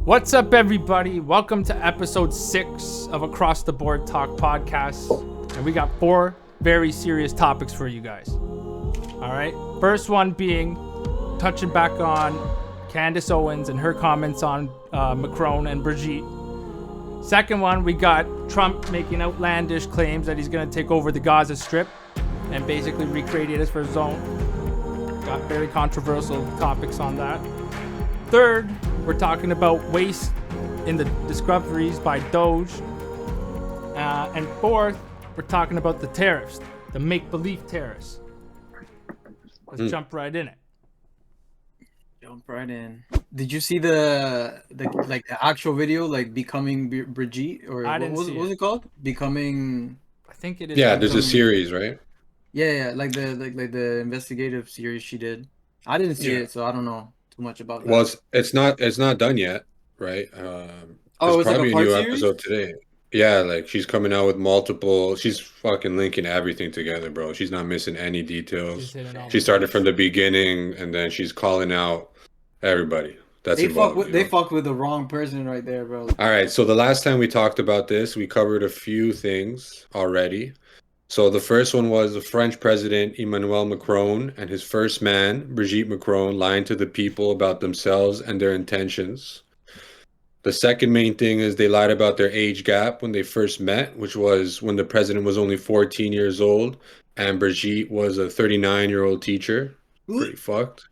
What's up, everybody? Welcome to episode 6 of Across the Board Talk podcast. And we got 4 very serious topics for you guys. All right. First one being touching back on Candace Owens and her comments on Macron and Brigitte. Second one, we got Trump making outlandish claims that he's going to take over the Gaza Strip and basically recreate it as for his own. Got very controversial topics on that. Third, we're talking about waste in the discoveries by DOGE. And fourth, we're talking about the tariffs, the make-believe tariffs. Let's jump right in it. Jump right in. Did you see the actual video, like becoming Brigitte, or what was it called? Becoming. I think it is. Yeah, there's a series, right? Yeah, like the investigative series she did. I didn't see it, so I don't know too much about that. Well, it's not done yet, right? It's probably like a new series? episode today. Yeah, like she's coming out with multiple. She's fucking linking everything together, bro. She's not missing any details. She started from the beginning, and then she's calling out everybody. They fucked with the wrong person right there, bro. All right, so the last time we talked about this, we covered a few things already. So the first one was the French president, Emmanuel Macron, and his first man, Brigitte Macron, lying to the people about themselves and their intentions. The second main thing is they lied about their age gap when they first met, which was when the president was only 14 years old and Brigitte was a 39-year-old teacher. Pretty fucked.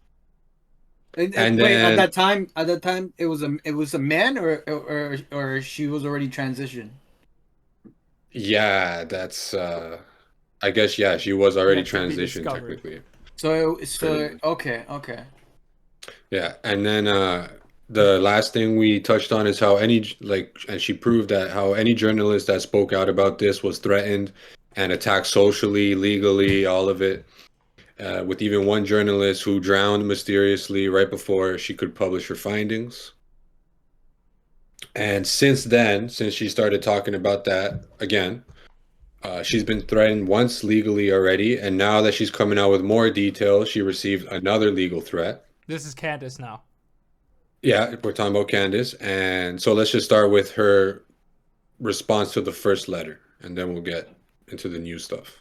At that time, it was a man, or she was already transitioned. Yeah, that's. I guess she was already transitioned technically. So okay. Yeah, and then the last thing we touched on is how and she proved that how any journalist that spoke out about this was threatened and attacked socially, legally, all of it. With even one journalist who drowned mysteriously right before she could publish her findings. And since she started talking about that again, she's been threatened once legally already, and now that she's coming out with more details, she received another legal threat. This is Candace now. Yeah, we're talking about Candace, and so let's just start with her response to the first letter, and then we'll get into the new stuff.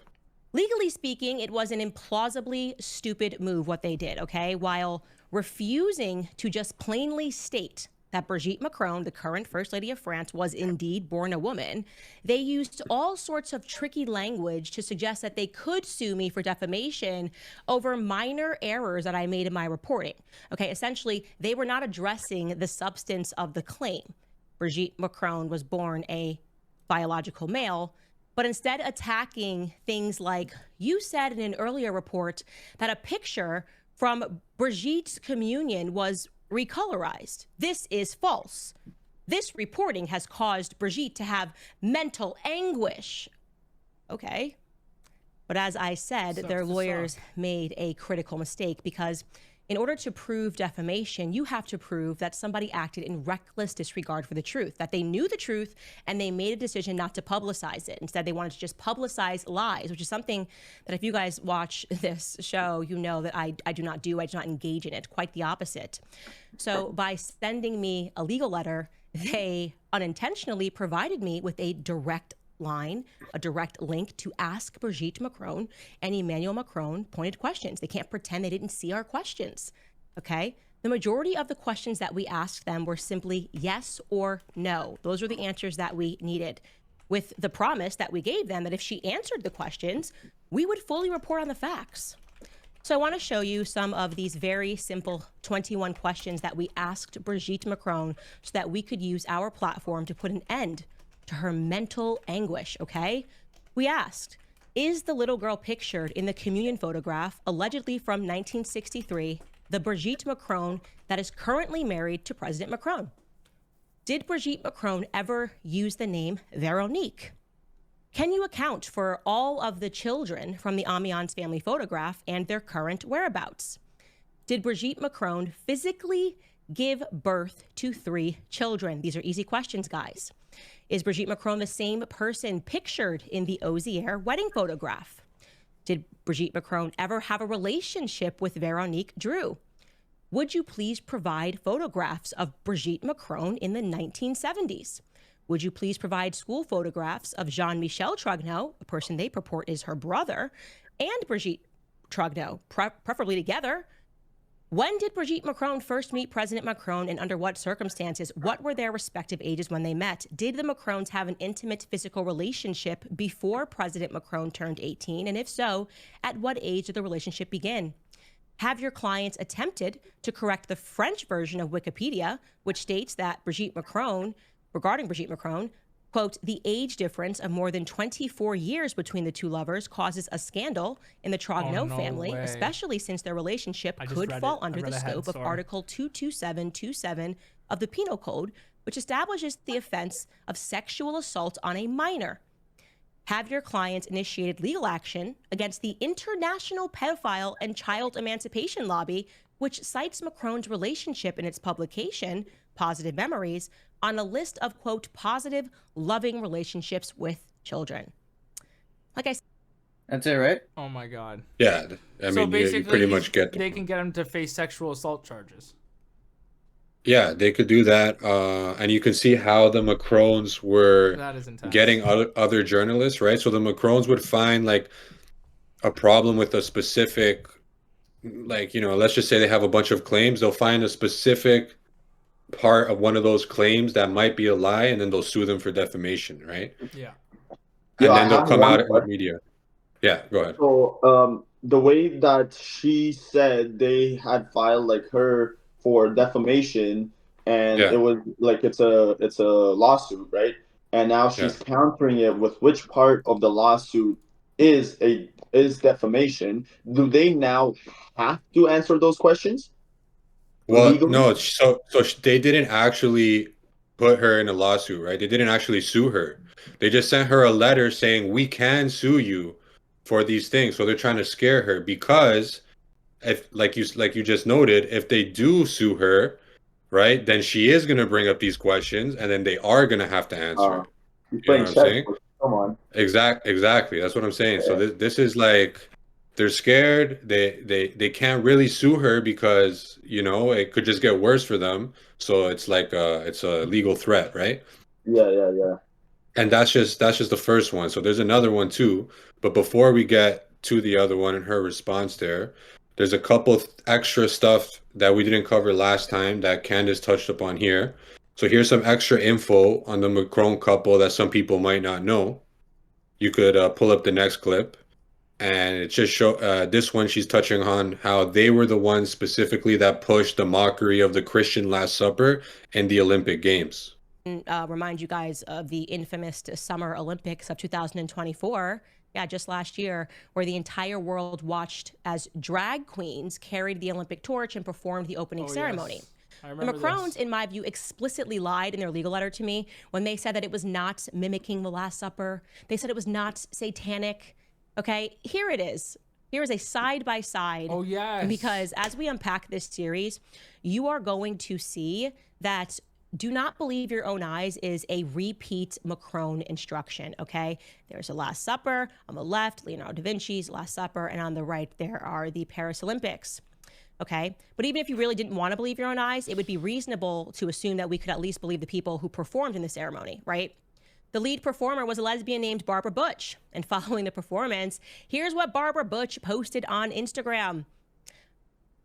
Legally speaking, it was an implausibly stupid move what they did, okay? While refusing to just plainly state that Brigitte Macron, the current First Lady of France, was indeed born a woman, they used all sorts of tricky language to suggest that they could sue me for defamation over minor errors that I made in my reporting. Okay, essentially, they were not addressing the substance of the claim. Brigitte Macron was born a biological male, but instead attacking things like, you said in an earlier report that a picture from Brigitte's communion was recolorized. This is false. This reporting has caused Brigitte to have mental anguish. Okay. But as I said, their lawyers made a critical mistake because in order to prove defamation, you have to prove that somebody acted in reckless disregard for the truth, that they knew the truth and they made a decision not to publicize it. Instead, they wanted to just publicize lies, which is something that if you guys watch this show, you know that I do not do. I do not engage in it. Quite the opposite. So by sending me a legal letter, they unintentionally provided me with a direct line, a direct link to ask Brigitte Macron and Emmanuel Macron pointed questions. They can't pretend they didn't see our questions, okay? The majority of the questions that we asked them were simply yes or no. Those were the answers that we needed, with the promise that we gave them that if she answered the questions, we would fully report on the facts. So I want to show you some of these very simple 21 questions that we asked Brigitte Macron so that we could use our platform to put an end to her mental anguish, okay? We asked, is the little girl pictured in the communion photograph, allegedly from 1963, the Brigitte Macron that is currently married to President Macron? Did Brigitte Macron ever use the name Veronique? Can you account for all of the children from the Amiens family photograph and their current whereabouts? Did Brigitte Macron physically give birth to 3 children? These are easy questions, guys. Is Brigitte Macron the same person pictured in the Ozier wedding photograph? Did Brigitte Macron ever have a relationship with Veronique Drew? Would you please provide photographs of Brigitte Macron in the 1970s? Would you please provide school photographs of Jean-Michel Trogneau, a person they purport is her brother, and Brigitte Trogneau, preferably together? When did Brigitte Macron first meet President Macron, and under what circumstances? What were their respective ages when they met? Did the Macrons have an intimate physical relationship before President Macron turned 18? And if so, at what age did the relationship begin? Have your clients attempted to correct the French version of Wikipedia, which states that regarding Brigitte Macron, quote, the age difference of more than 24 years between the two lovers causes a scandal in the Trogneau family, especially since their relationship could fall under the scope of Article 22727 of the Penal Code, which establishes the offense of sexual assault on a minor. Have your clients initiated legal action against the International Pedophile and Child Emancipation Lobby, which cites Macron's relationship in its publication, Positive Memories, on a list of, quote, positive, loving relationships with children? Like I said. That's it, right? Oh, my God. Yeah. I mean, you pretty much get them. They can get him to face sexual assault charges. Yeah, they could do that. And you can see how the Macrons were getting other journalists, right? So the Macrons would find like a problem with a specific, like, you know, let's just say they have a bunch of claims. They'll find a specific part of one of those claims that might be a lie, and then they'll sue them for defamation, right? Yeah. And then they'll come out in the media. Yeah, go ahead. So the way that she said they had filed like her for defamation, and it was like it's a lawsuit, right? And now she's countering it with which part of the lawsuit is defamation. Do they now have to answer those questions? Well, no. So they didn't actually put her in a lawsuit, right? They didn't actually sue her. They just sent her a letter saying we can sue you for these things. So they're trying to scare her, because if like you just noted, if they do sue her, right, then she is going to bring up these questions, and then they are going to have to answer. You know what I'm saying? Come on. Exactly. That's what I'm saying. Yeah. So this is like, they're scared. They can't really sue her because, you know, it could just get worse for them. So it's like it's a legal threat, right? Yeah. And that's just the first one. So there's another one too. But before we get to the other one and her response there's a couple extra stuff that we didn't cover last time that Candice touched upon here. So here's some extra info on the Macron couple that some people might not know. You could pull up the next clip. And it just show this one, she's touching on how they were the ones specifically that pushed the mockery of the Christian Last Supper in the Olympic Games. Remind you guys of the infamous Summer Olympics of 2024. Yeah, just last year, where the entire world watched as drag queens carried the Olympic torch and performed the opening ceremony. Yes. The Macrons, in my view, explicitly lied in their legal letter to me when they said that it was not mimicking the Last Supper. They said it was not satanic. Okay, here it is. Here is a side-by-side. Oh, yes. Because as we unpack this series, you are going to see that do not believe your own eyes is a repeat Macron instruction, okay? There's a Last Supper. On the left, Leonardo da Vinci's Last Supper, and on the right, there are the Paris Olympics, okay? But even if you really didn't want to believe your own eyes, it would be reasonable to assume that we could at least believe the people who performed in the ceremony, right? The lead performer was a lesbian named Barbara Butch. And following the performance, here's what Barbara Butch posted on Instagram.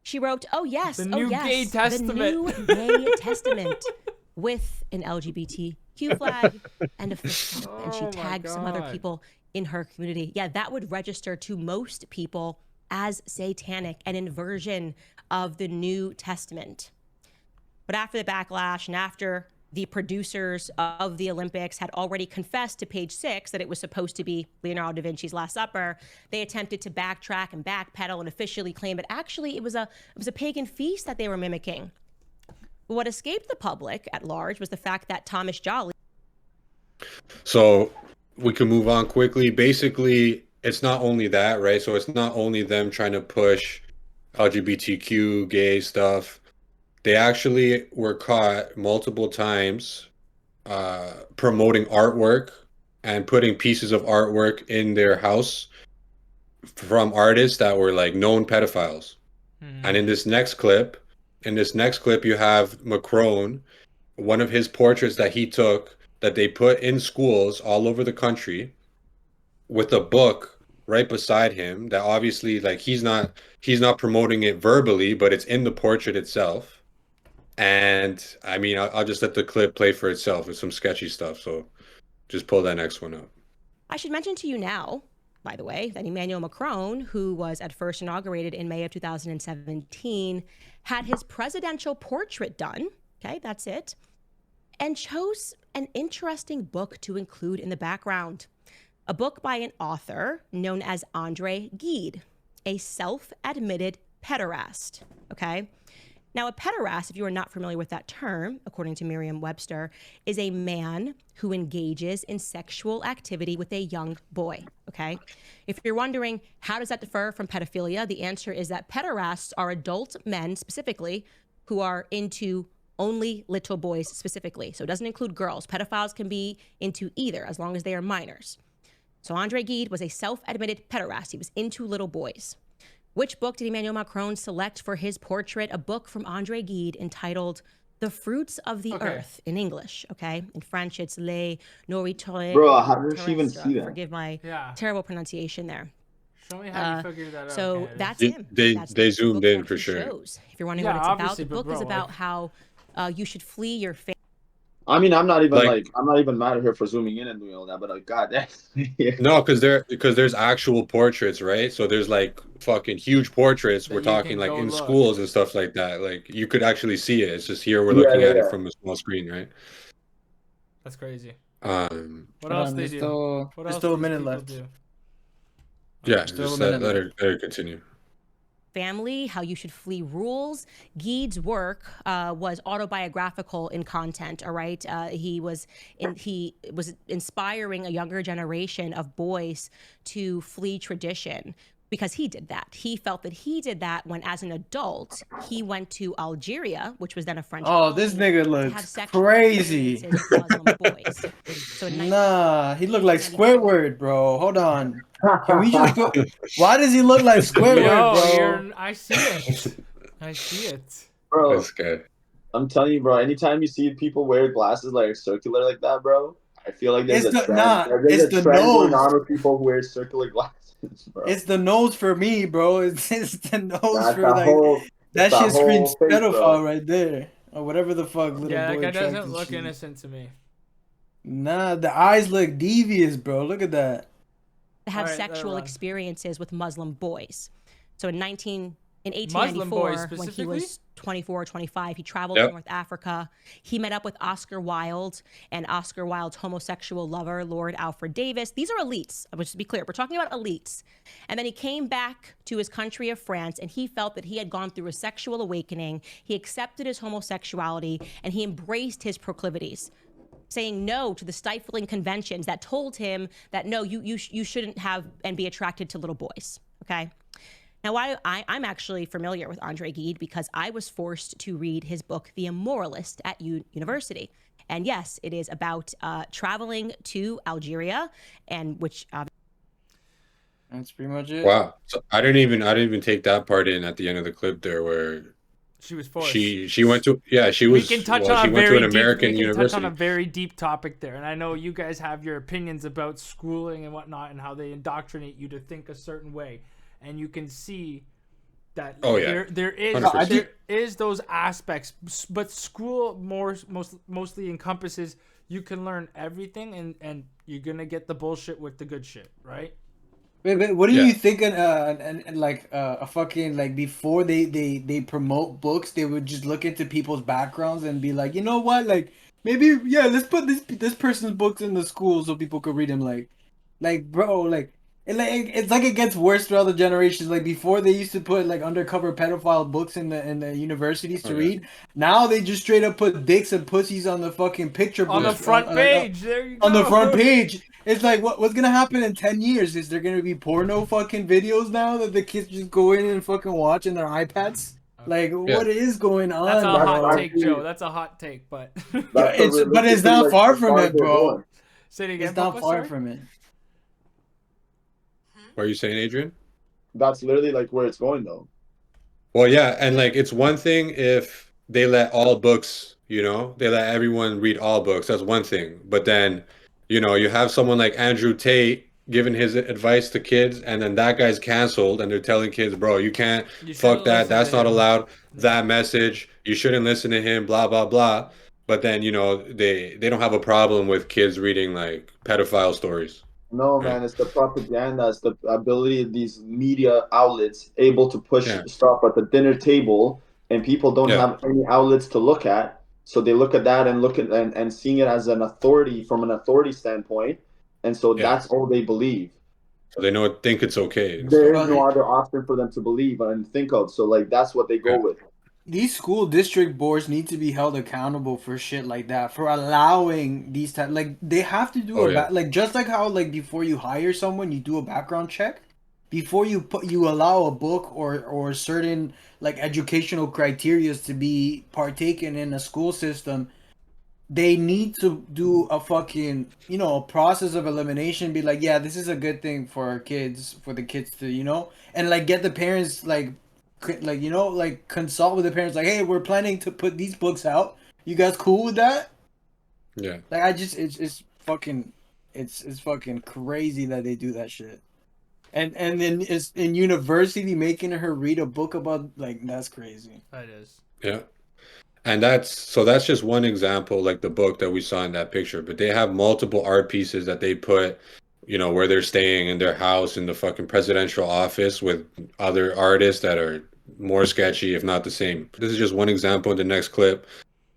She wrote, "Oh yes, the new gay testament. The new gay testament with an LGBTQ flag and a fist bump." And she tagged some other people in her community. Yeah, that would register to most people as satanic, an inversion of the New Testament. But after the backlash and after the producers of the Olympics had already confessed to Page Six that it was supposed to be Leonardo da Vinci's Last Supper, they attempted to backtrack and backpedal and officially claim it. Actually, it was a pagan feast that they were mimicking. But what escaped the public at large was the fact that Thomas Jolly. So we can move on quickly. Basically, it's not only that, right? So it's not only them trying to push LGBTQ, gay stuff. They actually were caught multiple times promoting artwork and putting pieces of artwork in their house from artists that were like known pedophiles. And in this next clip, in this next clip, you have Macron, one of his portraits that he took that they put in schools all over the country with a book right beside him that obviously like he's not promoting it verbally, but it's in the portrait itself. And I mean, I'll just let the clip play for itself. It's some sketchy stuff. So just pull that next one up. I should mention to you now, by the way, that Emmanuel Macron, who was at first inaugurated in May of 2017, had his presidential portrait done. Okay, that's it. And chose an interesting book to include in the background. A book by an author known as Andre Gide, a self-admitted pederast. Okay? Now, a pederast, if you are not familiar with that term, according to Merriam-Webster, is a man who engages in sexual activity with a young boy, okay? If you're wondering, how does that differ from pedophilia? The answer is that pederasts are adult men, specifically, who are into only little boys specifically. So it doesn't include girls. Pedophiles can be into either, as long as they are minors. So Andre Gide was a self-admitted pederast. He was into little boys. Which book did Emmanuel Macron select for his portrait? A book from Andre Gide entitled The Fruits of the Earth in English, okay? In French, it's Les Nourritures. Bro, how did she even see that? Forgive my terrible pronunciation there. Show me how you figured that out. So that's him. They zoomed in for sure. Shows. If you're wondering what it's about, the book is about how you should flee your family. I mean, I'm not even mad at her for zooming in and doing all that, but like, god damn. No, because there's actual portraits, right? So there's like fucking huge portraits. We're talking like in schools and stuff like that. Like you could actually see it. It's just here we're looking at it from a small screen, right? That's crazy. What else they do? There's still a minute left. Yeah, just let her continue. Family, how you should flee rules. Gide's work was autobiographical in content. All right, he was inspiring a younger generation of boys to flee tradition because he did that. He felt that he did that when, as an adult, he went to Algeria, which was then a French. Oh, this nigga looks crazy. So nah, he looked like Squidward, bro. Hold on. Can we just go? Why does he look like Squidward, bro? I see it. I see it. Bro, that's good. I'm telling you, bro. Anytime you see people wear glasses like circular like that, bro, I feel like there's a trend. There's a trend going on with people who wear circular glasses. Bro. It's the nose for me, bro. It's the nose for like that shit screams pedophile right there, or whatever the fuck. Little boy that guy doesn't look innocent to me. Nah, the eyes look devious, bro. Look at that. Have sexual experiences with Muslim boys. So in 1894, when he was 24 or 25, he traveled to North Africa. He met up with Oscar Wilde and Oscar Wilde's homosexual lover, Lord Alfred Davis. These are elites. Let's just be clear. We're talking about elites. And then he came back to his country of France, and he felt that he had gone through a sexual awakening. He accepted his homosexuality, and he embraced his proclivities, saying no to the stifling conventions that told him that, no, you shouldn't have and be attracted to little boys, okay? Now, I'm actually familiar with Andre Gide because I was forced to read his book, The Immoralist, at university. And yes, it is about traveling to Algeria, and which... That's pretty much it. Wow. So I didn't even take that part in at the end of the clip there where... She was forced. She went to she was. We can touch on an American university. Touch on a very deep topic there, and I know you guys have your opinions about schooling and whatnot, and how they indoctrinate you to think a certain way, and you can see that there is those aspects, but school mostly encompasses you can learn everything, and you're gonna get the bullshit with the good shit, right? Wait, what do you think? And like a fucking like before they promote books, they would just look into people's backgrounds and be like, you know what, like maybe let's put this person's books in the school so people could read them. Like bro, like it's like it gets worse throughout the generations. Like before, they used to put like undercover pedophile books in the universities to read. Now they just straight up put dicks and pussies on the fucking picture books on the front page. There you go. On the front page. It's like, what's gonna happen in 10 years? Is there gonna be porno fucking videos now that the kids just go in and fucking watch in their iPads? Like, what is going on? That's a hot take, Joe. That's a hot take, but it's not far from it, bro. Say it again. It's not far from it. What are you saying, Adrian? That's literally like where it's going, though. Well, yeah, and like it's one thing if they let all books, they let everyone read all books. That's one thing. But then, you have someone like Andrew Tate giving his advice to kids, and then that guy's canceled, and they're telling kids, bro, you can't, You fuck shouldn't that, listen to that's not him. allowed, that message, you shouldn't listen to him, blah, blah, blah. But then, they don't have a problem with kids reading like pedophile stories. No, Right? man, it's the propaganda. It's the ability of these media outlets able to push Yeah. stuff at the dinner table, and people don't Yeah. have any outlets to look at. So they look at that and look at and seeing it as an authority from an authority standpoint, and so Yeah. that's all they believe. So they think it's okay and There stuff. is Well, no other option for them to believe and think of. So like that's what they go Yeah. with. these school district boards need to be held accountable for shit like that, for allowing these type, like they have to do Oh, a yeah. like just like how like before you hire someone you do a background check, before you allow a book or certain like educational criterias to be partaken in a school system. They need to do a fucking, a process of elimination, be like, yeah, this is a good thing for our kids, for the kids to, and like get the parents like like consult with the parents, like, hey, we're planning to put these books out, you guys cool with that? Yeah. Like, I just, it's fucking, it's fucking crazy that they do that shit. And then it's in university making her read a book about, like, that's crazy. That is. Yeah. And that's just one example, like the book that we saw in that picture. But they have multiple art pieces that they put, where they're staying in their house in the fucking presidential office with other artists that are more sketchy, if not the same. This is just one example in the next clip.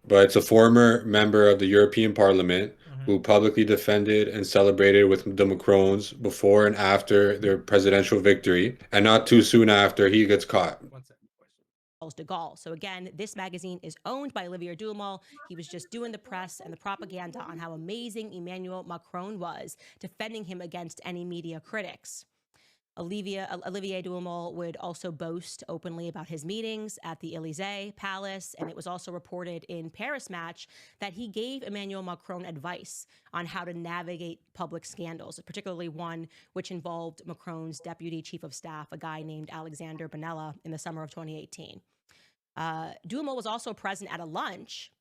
But it's a former member of the European Parliament who publicly defended and celebrated with the Macrons before and after their presidential victory. And not too soon after, he gets caught. One second. De Gaulle. So again, this magazine is owned by Olivier Duhamel. He was just doing the press and the propaganda on how amazing Emmanuel Macron was, defending him against any media critics. Olivier Duhamel would also boast openly about his meetings at the Élysée Palace, and it was also reported in Paris Match that he gave Emmanuel Macron advice on how to navigate public scandals, particularly one which involved Macron's deputy chief of staff, a guy named Alexander Benalla, in the summer of 2018. Duhamel was also present at a lunch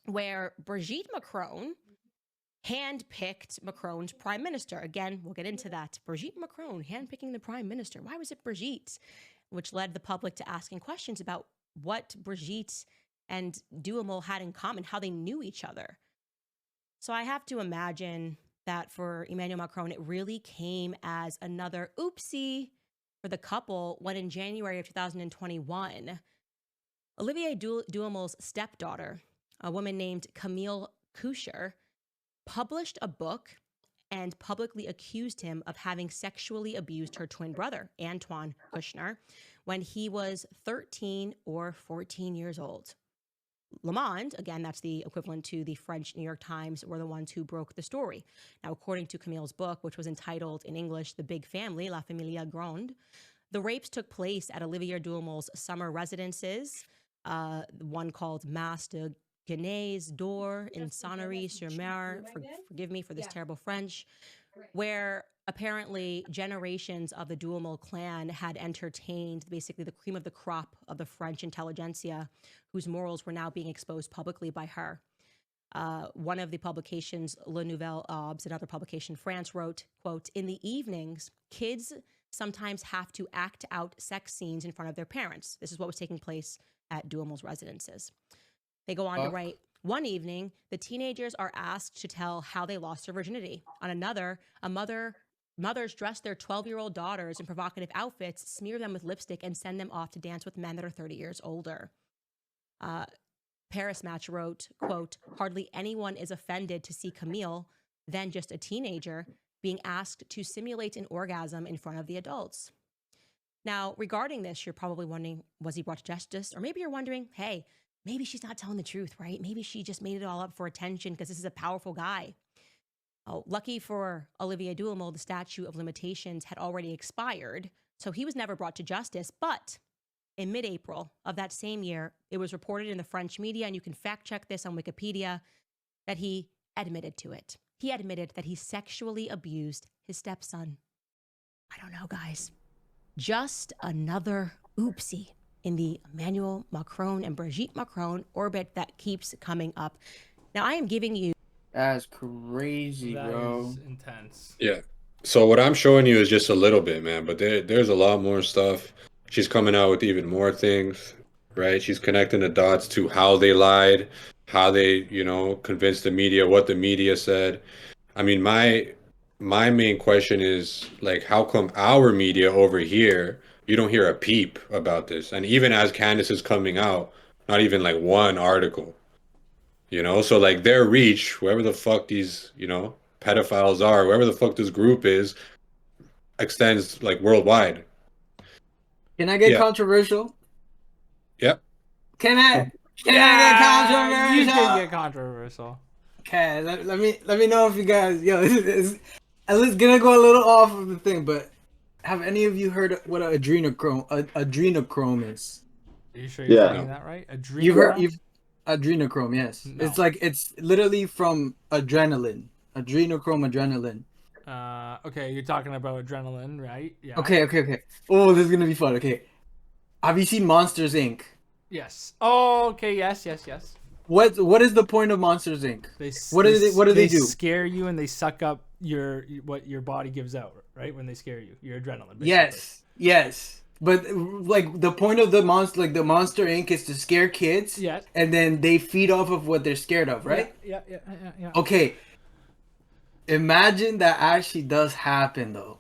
where Brigitte Macron handpicked Macron's prime minister. Again, we'll get into that. Brigitte Macron handpicking the prime minister. Why was it Brigitte? Which led the public to asking questions about what Brigitte and Duhamel had in common, how they knew each other. So I have to imagine that for Emmanuel Macron, it really came as another oopsie for the couple when in January of 2021, Olivier Duhamel's stepdaughter, a woman named Camille Coucher, published a book and publicly accused him of having sexually abused her twin brother, Antoine Kushner, when he was 13 or 14 years old. Le Monde, again, that's the equivalent to the French New York Times, were the ones who broke the story. Now, according to Camille's book, which was entitled in English, The Big Family, La Familia Grande, the rapes took place at Olivier Duhamel's summer residences, one called Mas de Gonesse d'Or in Sonnery-sur-Mer, forgive me for this terrible French, where apparently generations of the Duhamel clan had entertained basically the cream of the crop of the French intelligentsia, whose morals were now being exposed publicly by her. One of the publications, Le Nouvel Obs, another publication, France, wrote, quote, "In the evenings, kids sometimes have to act out sex scenes in front of their parents." This is what was taking place at Duhamel's residences. They go on to write, "One evening, the teenagers are asked to tell how they lost their virginity. On another, mothers dress their 12-year-old daughters in provocative outfits, smear them with lipstick, and send them off to dance with men that are 30 years older." Paris Match wrote, quote, "Hardly anyone is offended to see Camille, then just a teenager, being asked to simulate an orgasm in front of the adults." Now, regarding this, you're probably wondering, was he brought to justice? Or maybe you're wondering, hey, maybe she's not telling the truth, right? Maybe she just made it all up for attention because this is a powerful guy. Oh, lucky for Olivier Duhamel, the statute of limitations had already expired, so he was never brought to justice. But in mid-April of that same year, it was reported in the French media, and you can fact check this on Wikipedia, that he admitted to it. He admitted that he sexually abused his stepson. I don't know, guys. Just another oopsie. in the Emmanuel Macron and Brigitte Macron orbit that keeps coming up. Now, I am giving you. That's crazy, bro. That is intense. Yeah. So what I'm showing you is just a little bit, man, but there's a lot more stuff. She's coming out with even more things, right? She's connecting the dots to how they lied, how they, convinced the media, what the media said. I mean, my main question is, like, how come our media over here, you don't hear a peep about this? And even as Candice is coming out, not even like one article, So like their reach, wherever the fuck these, pedophiles are, wherever the fuck this group is, extends like worldwide. Can I get controversial? Yep. Can I get controversial? You can get controversial. Okay, let me know if you guys, at least gonna go a little off of the thing, but have any of you heard what an adrenochrome is? Are you sure you're saying that right? You've adrenochrome, yes. No. It's literally from adrenaline. Adrenochrome. Okay, you're talking about adrenaline, right? Yeah. Okay. Oh, this is gonna be fun. Okay, have you seen Monsters Inc? Yes. Oh, okay. Yes. What is the point of Monsters Inc? What do they do? They scare you and they suck up what your body gives out, right? When they scare you, your adrenaline. Basically. Yes. But like the point of the Monster Inc is to scare kids. Yes. And then they feed off of what they're scared of, right? Yeah. Okay. Imagine that actually does happen though.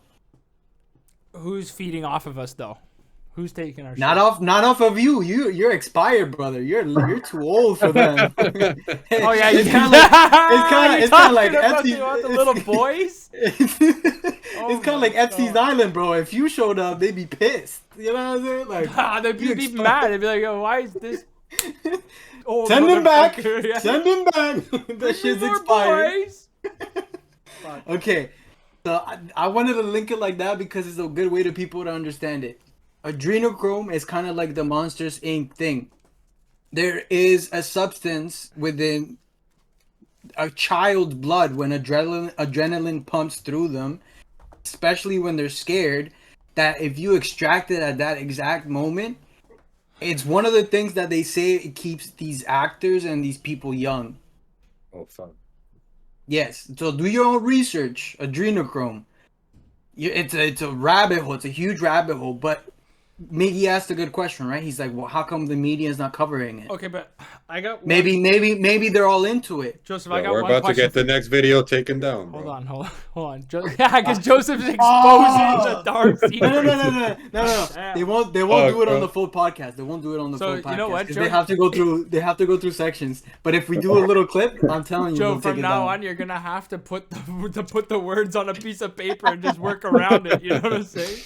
Who's feeding off of us though? Who's taking our shit? Not off of you. You're expired, brother. You're too old for them. Oh yeah, it's kind of like Epstein. The little boys. It's kind of like Epstein's Island, bro. If you showed up, they'd be pissed. You know what I'm saying? Like, they'd be mad. They'd be like, "Yo, why is this?" Send him back. Yeah. Send him back. That shit's expired. Okay, so I wanted to link it like that because it's a good way to people to understand it. Adrenochrome is kind of like the Monsters Inc. thing. There is a substance within a child's blood when adrenaline pumps through them, especially when they're scared, that if you extract it at that exact moment, it's one of the things that they say it keeps these actors and these people young. Oh, fuck. Yes, so do your own research. Adrenochrome. It's a rabbit hole. It's a huge rabbit hole, but Miggy asked a good question, right? He's like, well, how come the media is not covering it? Okay, but I got one... maybe they're all into it. Joseph, I got we're one about to get the next video taken down, bro. Hold on. Yeah, because Joseph's exposing the dark secret. No. They won't do it on the full podcast. They won't do it on the full podcast. You know what, Joe? They have to go through sections. But if we do a little clip, I'm telling you, Joe, from now on, you're gonna have to put the words on a piece of paper and just work around it. You know what I'm saying?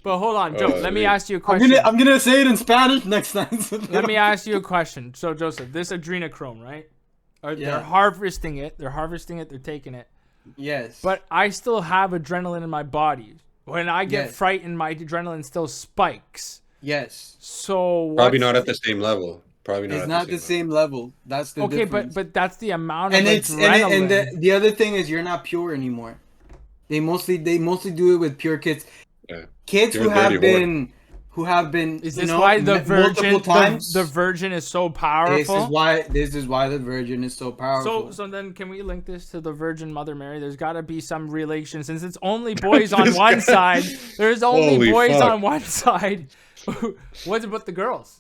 But hold on, Joe. Let me ask you a question. I'm gonna say it in Spanish next time. Let me ask you a question. So, Joseph, this adrenochrome, right? They're harvesting it. They're taking it. Yes. But I still have adrenaline in my body. When I get frightened, my adrenaline still spikes. Yes. So probably not at the same level. It's not the same level. That's the difference. but that's the amount of adrenaline. And the other thing is you're not pure anymore. They mostly do it with pure kids. Yeah. Kids who have been is this why the virgin is so powerful? This is why the virgin is so powerful. So then can we link this to the Virgin Mother Mary? There's got to be some relation since it's only boys on one side. There's only boys on one side. What's about the girls?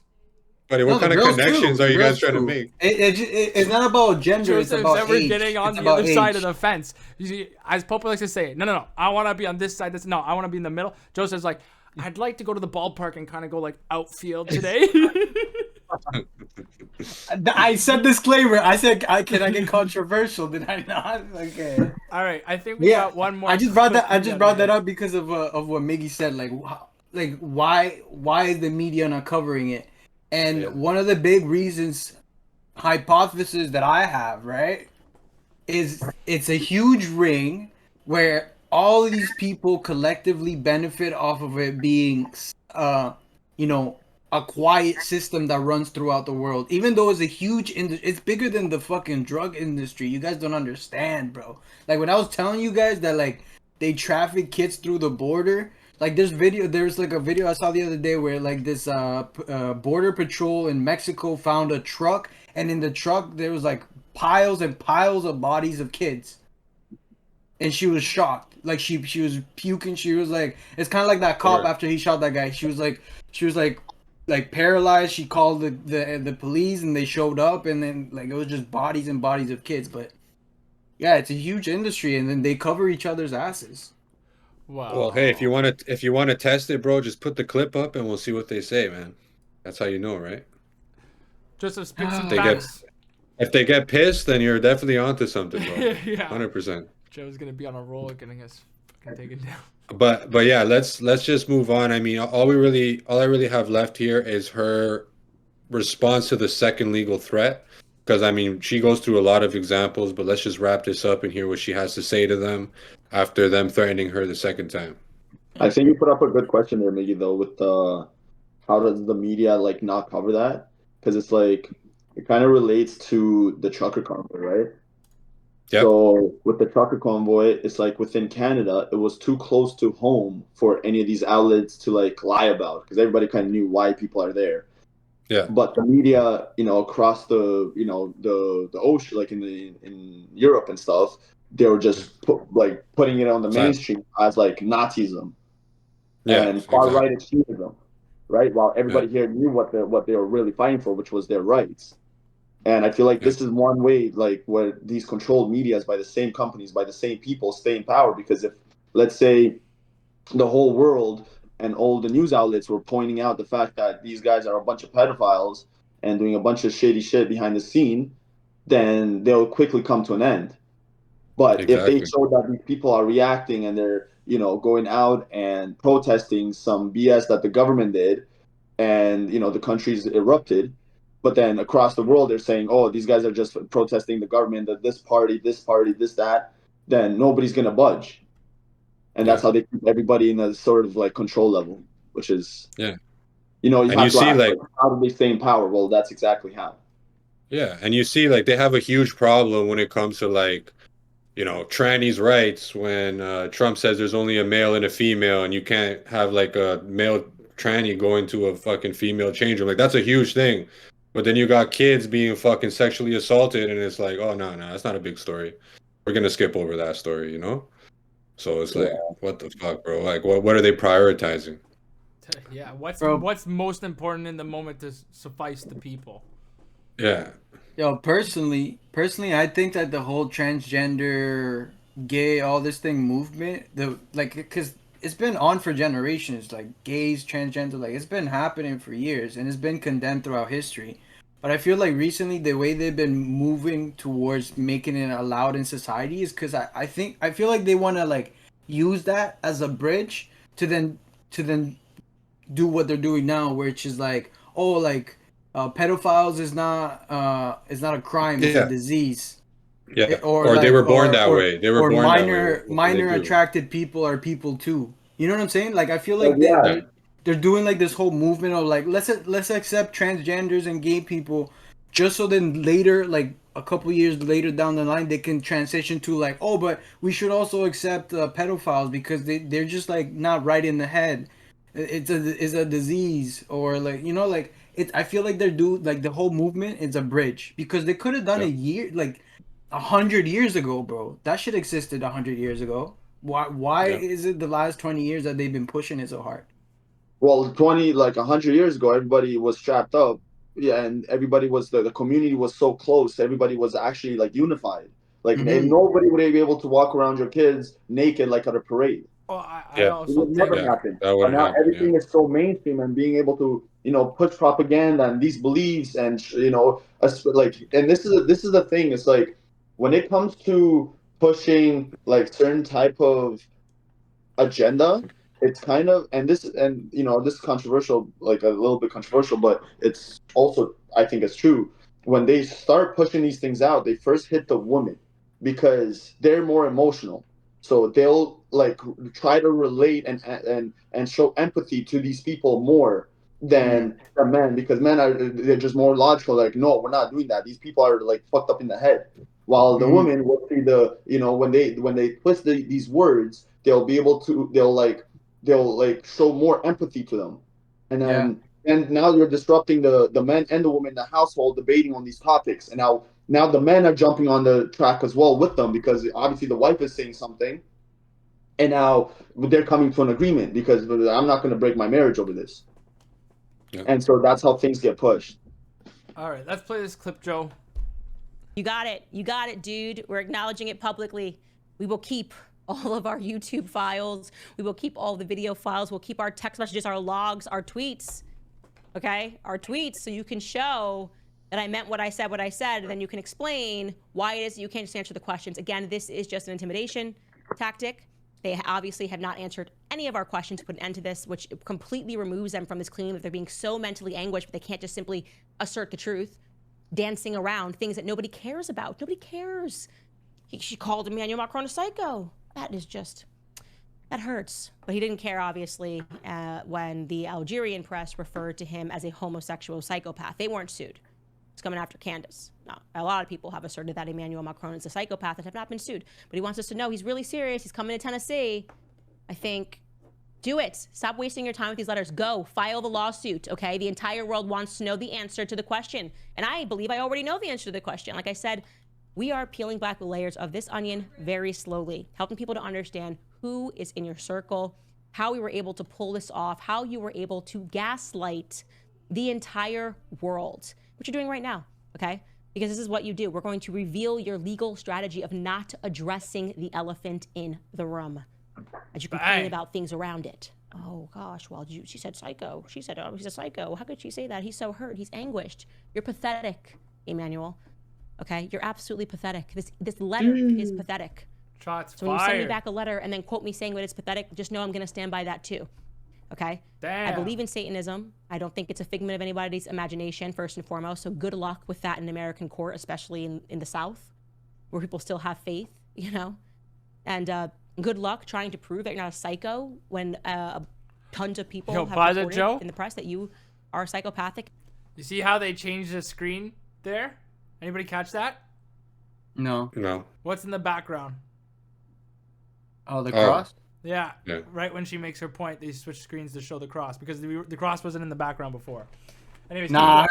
Buddy, what kind of connections are you guys trying to make? It's not about gender. Joseph's it's about never age. getting on the other side of the fence. You see, as Popo likes to say, no. I want to be on this side. No, I want to be in the middle. Joseph's like, I'd like to go to the ballpark and kind of go like outfield today. I said disclaimer. I said, can I get controversial? Did I not? Okay. All right. I think we got one more. I just brought that up because of what Miggy said. Like why is the media not covering it? And one of the big hypothesis that I have, right, is it's a huge ring where all of these people collectively benefit off of it being, a quiet system that runs throughout the world. Even though it's a huge industry, it's bigger than the fucking drug industry. You guys don't understand, bro. Like when I was telling you guys that like they traffic kids through the border Like there's like a video I saw the other day where like this border patrol in Mexico found a truck, and in the truck there was like piles and piles of bodies of kids. And she was shocked. Like she was puking. She was like, it's kind of like that cop after he shot that guy. She was like paralyzed. She called the police, and they showed up, and then like it was just bodies and bodies of kids. But yeah, it's a huge industry, and then they cover each other's asses. Wow. Well, hey, if you want to test it, bro, just put the clip up and we'll see what they say, man. That's how you know, right? Just to spit some They facts. If they get pissed, then you're definitely onto something, bro. Yeah. 100%. Joe's gonna be on a roll getting us fucking taken down. But yeah, let's just move on. I mean, all I really have left here is her response to the second legal threat. Because, I mean, she goes through a lot of examples, but let's just wrap this up and hear what she has to say to them after them threatening her the second time. I think you put up a good question there, Miggy, though, with how does the media, like, not cover that? Because it's like, it kind of relates to the trucker convoy, right? Yep. So with the trucker convoy, it's like within Canada, it was too close to home for any of these outlets to, like, lie about, because everybody kind of knew why people are there. Yeah. But the media, across the ocean, like in Europe and stuff, they were just putting it on the mainstream as like Nazism and far right extremism, right? While everybody here knew what they were really fighting for, which was their rights. And I feel like this is one way, like, where these controlled medias by the same companies, by the same people, stay in power. Because if, let's say, the whole world and all the news outlets were pointing out the fact that these guys are a bunch of pedophiles and doing a bunch of shady shit behind the scene, then they'll quickly come to an end. But if they show that these people are reacting and they're, going out and protesting some BS that the government did, and, the country's erupted, but then across the world they're saying, oh, these guys are just protesting the government, that this party, this, that, then nobody's going to budge. And that's how they keep everybody in a sort of like control level, which is, you have to ask, like, how do they stay in power? Well, that's exactly how. Yeah, and you see, like, they have a huge problem when it comes to, like, trannies' rights, when Trump says there's only a male and a female, and you can't have, like, a male tranny going to a fucking female change room. Like, that's a huge thing. But then you got kids being fucking sexually assaulted, and it's like, oh, no, that's not a big story. We're going to skip over that story, So it's like, what the fuck, bro? Like, what are they prioritizing? Yeah, what's most important in the moment to suffice the people? Yeah. Yo, personally, I think that the whole transgender, gay, all this thing movement, because it's been on for generations, like gays, transgender, like it's been happening for years, and it's been condemned throughout history. But I feel like recently the way they've been moving towards making it allowed in society is because I feel like they want to like use that as a bridge to then do what they're doing now, which is like, oh, like pedophiles is not a crime, it's a disease. Yeah, or they were born that way. They were born that way. Minor attracted people are people too. You know what I'm saying? Like I feel like they're doing like this whole movement of like let's accept transgenders and gay people, just so then later, like a couple years later down the line, they can transition to like, oh, but we should also accept pedophiles because they're just like not right in the head. It's a disease, or like like it. I feel like the whole movement is a bridge, because they could have done a year, like 100 years ago, bro. That shit existed 100 years ago. Why is it the last 20 years that they've been pushing it so hard? Well, 100 years ago, everybody was strapped up. Yeah, and everybody was, the community was so close. Everybody was actually like unified. Like, and nobody would be able to walk around your kids naked like at a parade. Oh, I also think never happened. But now everything is so mainstream, and being able to push propaganda and these beliefs, and like, and this is the thing. It's like when it comes to pushing like certain type of agenda, it's kind of, this is controversial, like a little bit controversial, but it's also, I think it's true. When they start pushing these things out, they first hit the woman because they're more emotional. So they'll like try to relate and show empathy to these people more than the men, because they're just more logical. Like, no, we're not doing that. These people are like fucked up in the head. While the women will see when they twist these words, they'll be able to, they'll like show more empathy to them, and then and now you're disrupting the men and the women in the household debating on these topics, and now the men are jumping on the track as well with them because obviously the wife is saying something, and now they're coming to an agreement because I'm not going to break my marriage over this, and so that's how things get pushed. All right, let's play this clip, Joe. You got it, dude. We're acknowledging it publicly. We will keep all of our YouTube files. We will keep all the video files. We'll keep our text messages, our logs, our tweets. Okay? Our tweets, so you can show that I meant what I said, and then you can explain why it is that you can't just answer the questions. Again, this is just an intimidation tactic. They obviously have not answered any of our questions to put an end to this, which completely removes them from this claim that they're being so mentally anguished, but they can't just simply assert the truth, dancing around things that nobody cares about. Nobody cares. She called Emmanuel Macron a psycho. That is just, that hurts. But he didn't care, obviously, when the Algerian press referred to him as a homosexual psychopath. They weren't sued. It's coming after Candace. No, a lot of people have asserted that Emmanuel Macron is a psychopath and have not been sued. But he wants us to know he's really serious. He's coming to Tennessee. I think, do it. Stop wasting your time with these letters. Go, file the lawsuit, okay? The entire world wants to know the answer to the question. And I believe I already know the answer to the question. Like I said, we are peeling back the layers of this onion very slowly, helping people to understand who is in your circle, how we were able to pull this off, how you were able to gaslight the entire world, which you're doing right now, okay? Because this is what you do. We're going to reveal your legal strategy of not addressing the elephant in the room as you complain about things around it. Oh gosh, well, she said psycho. She said, oh, he's a psycho. How could she say that? He's so hurt. He's anguished. You're pathetic, Emmanuel. Okay, you're absolutely pathetic. This letter is pathetic. Shots so when fired. you send me back a letter and then quote me saying that it's pathetic, just know I'm going to stand by that too. Okay? Damn. I believe in Satanism. I don't think it's a figment of anybody's imagination, first and foremost. So good luck with that in American court, especially in the South, where people still have faith, you know? And good luck trying to prove that you're not a psycho when tons of people have reported in the press that you are psychopathic. You see how they changed the screen there? Anybody catch that? No. What's in the background? Oh, the cross? Yeah. Right when she makes her point, they switch screens to show the cross because the cross wasn't in the background before. Anyways, nah,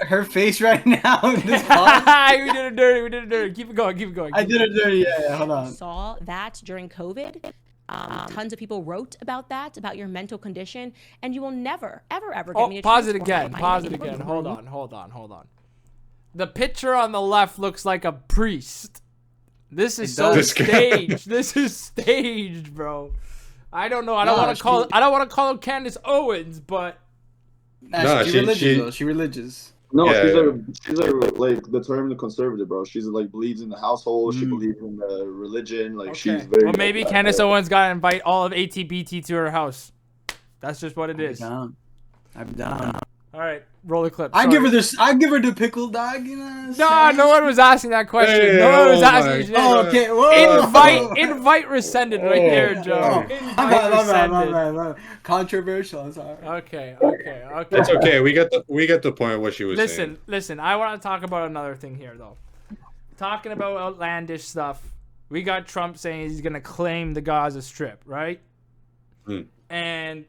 her face right now in this we did it dirty. Keep it going. I did it dirty. Yeah, hold on. Saw that during COVID. Tons of people wrote about that, about your mental condition, and you will never, ever get me to pause it again. Hold on. The picture on the left looks like a priest. This is so staged. This is staged, bro. I don't know. I don't want to call her Candace Owens, but she's religious. No, she's a like determined conservative, bro. She's like believes in the household. She believes in the religion. Like she's very. Well, maybe Candace Owens got to invite all of ATBT to her house. That's just what it is. I'm down. All right, roll the clip. I give her the pickle, dog. You know. No one was asking that question. No one was asking. Oh, okay. Whoa. Invite rescinded right there, Joe. My controversial. I'm sorry. Okay. It's okay. We get the point of what she was saying. Listen. I want to talk about another thing here, though. Talking about outlandish stuff. We got Trump saying he's gonna claim the Gaza Strip, right? And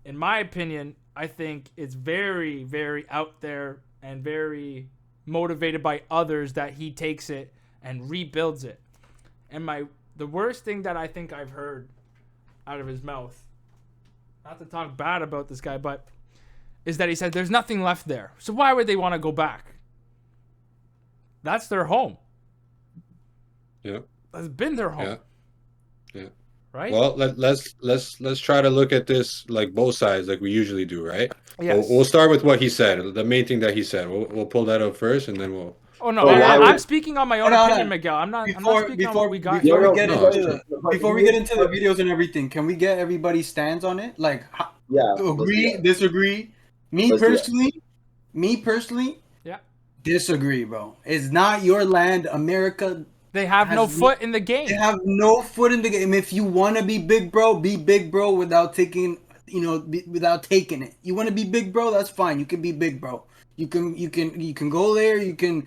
in my opinion, I think it's very, very out there and very motivated by others that he takes it and rebuilds it. And the worst thing that I think I've heard out of his mouth, not to talk bad about this guy, but is that he said there's nothing left there. So why would they want to go back? That's their home. Yeah. That's been their home. Yeah. Right? Well, let's try to look at this like both sides, like we usually do, right? Yes. We'll start with what he said. The main thing that he said. We'll pull that up first, and then we'll. Oh no! I'm speaking on my own opinion, Miguel. I'm not speaking on what we got. Before we get into the videos and everything, can we get everybody's stands on it? Like, agree, disagree. Me personally, disagree, bro. It's not your land, America. They have no foot in the game. They have no foot in the game. If you want to be big bro, be big bro without taking, without taking it. You want to be big bro, that's fine. You can be big bro. You can go there. You can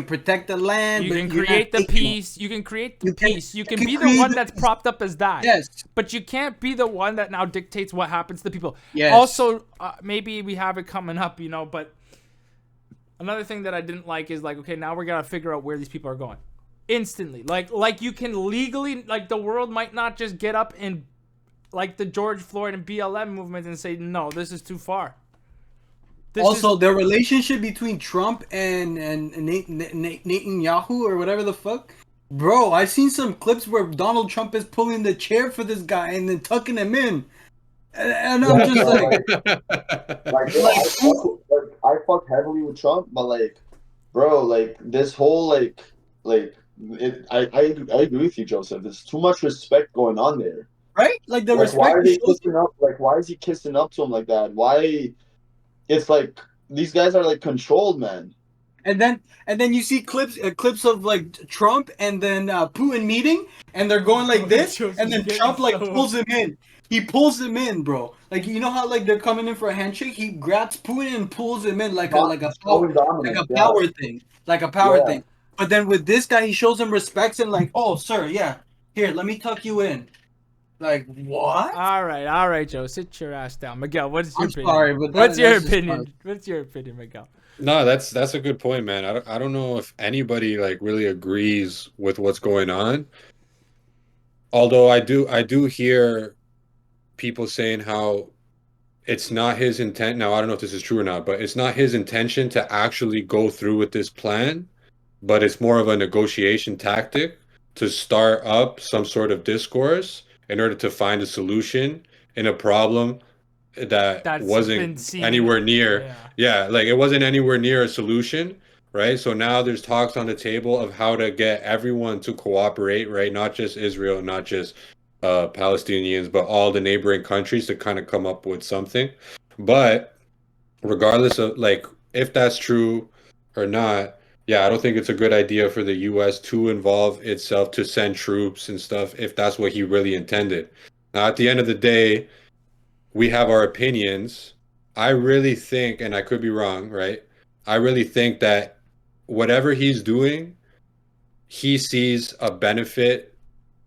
protect the land. You but can you're not create the taking it. peace. You can create the peace. You can you be can the create one the that's peace. propped up as that. Yes. But you can't be the one that now dictates what happens to people. Yes. Also, maybe we have it coming up, but another thing that I didn't like is like, okay, now we gotta figure out where these people are going instantly. Like you can legally, like the world might not just get up and like the George Floyd and BLM movement and say, no, this is too far. The relationship between Trump and Netanyahu or whatever the fuck, bro. I've seen some clips where Donald Trump is pulling the chair for this guy and then tucking him in, and I'm just I fuck heavily with Trump, but like, bro, like this whole I agree with you, Joseph. There's too much respect going on there, right? Like the respect. Why are they kissing up? Like, why is he kissing up to him like that? Why? It's like these guys are like controlled, man. And then you see clips of like Trump and then Putin meeting, and they're going like this, and then Trump like pulls him in. He pulls him in, bro. Like you know how like they're coming in for a handshake. He grabs Putin and pulls him in like a power thing, like a power thing. But then with this guy, he shows him respect and like, oh sir, yeah, here, let me tuck you in. Like what? All right, Joe, sit your ass down. Miguel, what's your opinion? Sorry, but what's your opinion? What's your opinion, Miguel? No, that's a good point, man. I don't know if anybody like really agrees with what's going on. Although I do hear people saying how it's not his intent. Now I don't know if this is true or not, but it's not his intention to actually go through with this plan, but it's more of a negotiation tactic to start up some sort of discourse in order to find a solution in a problem that wasn't anywhere near. Yeah, like it wasn't anywhere near a solution, right? So now there's talks on the table of how to get everyone to cooperate, right? Not just Israel, not just Palestinians, but all the neighboring countries to kind of come up with something. But regardless of like if that's true or not, yeah, I don't think it's a good idea for the U.S. to involve itself to send troops and stuff if that's what he really intended. Now, at the end of the day, we have our opinions. I really think, and I could be wrong, right? I really think that whatever he's doing, he sees a benefit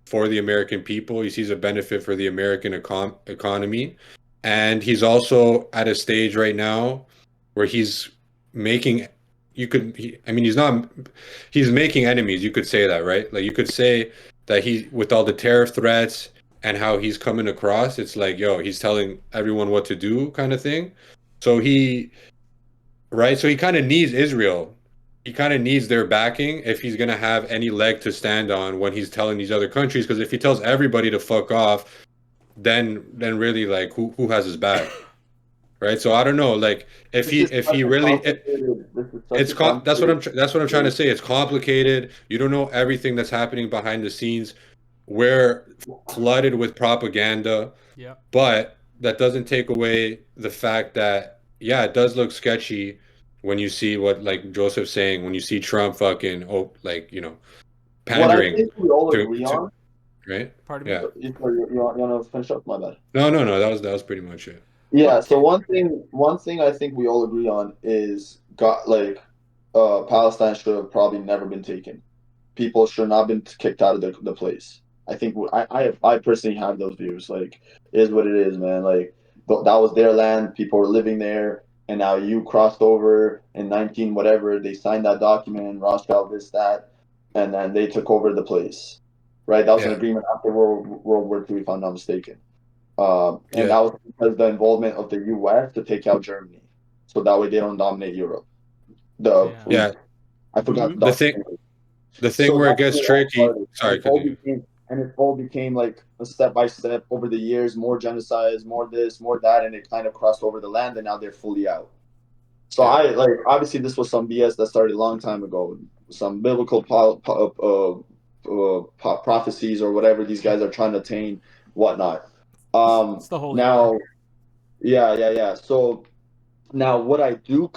for the American people. He sees a benefit for the American economy. And he's also at a stage right now where he's making he's making enemies. You could say that, right? Like you could say that with all the tariff threats and how he's coming across, it's like, yo, he's telling everyone what to do kind of thing. So he kind of needs Israel. He kind of needs their backing if he's going to have any leg to stand on when he's telling these other countries. Because if he tells everybody to fuck off, then really like who has his back? Right. So I don't know, like if he really, that's what I'm trying to say. It's complicated. You don't know everything that's happening behind the scenes. We're flooded with propaganda. Yeah. But that doesn't take away the fact that, yeah, it does look sketchy when you see what, like Joseph's saying, when you see Trump fucking, pandering. What I think we all agree on. Right? Pardon me? Yeah. You want to finish up? My bad. No. That was pretty much it. Yeah. Okay. So one thing I think we all agree on is Palestine should have probably never been taken. People should not have been kicked out of the place. I think I personally have those views. Like, it is what it is, man. Like, that was their land. People were living there, and now you crossed over in 19 whatever. They signed that document, Rothschild, this, that, and then they took over the place. Right? That was an agreement after World War II, if I'm not mistaken. And that was because the involvement of the U.S. to take out Germany, so that way they don't dominate Europe. I forgot the thing where it gets tricky. Sorry, it all became like a step by step over the years, more genocides, more this, more that, and it kind of crossed over the land, and now they're fully out. So obviously this was some BS that started a long time ago, some biblical prophecies or whatever these guys are trying to attain, whatnot. It's the whole So now what I do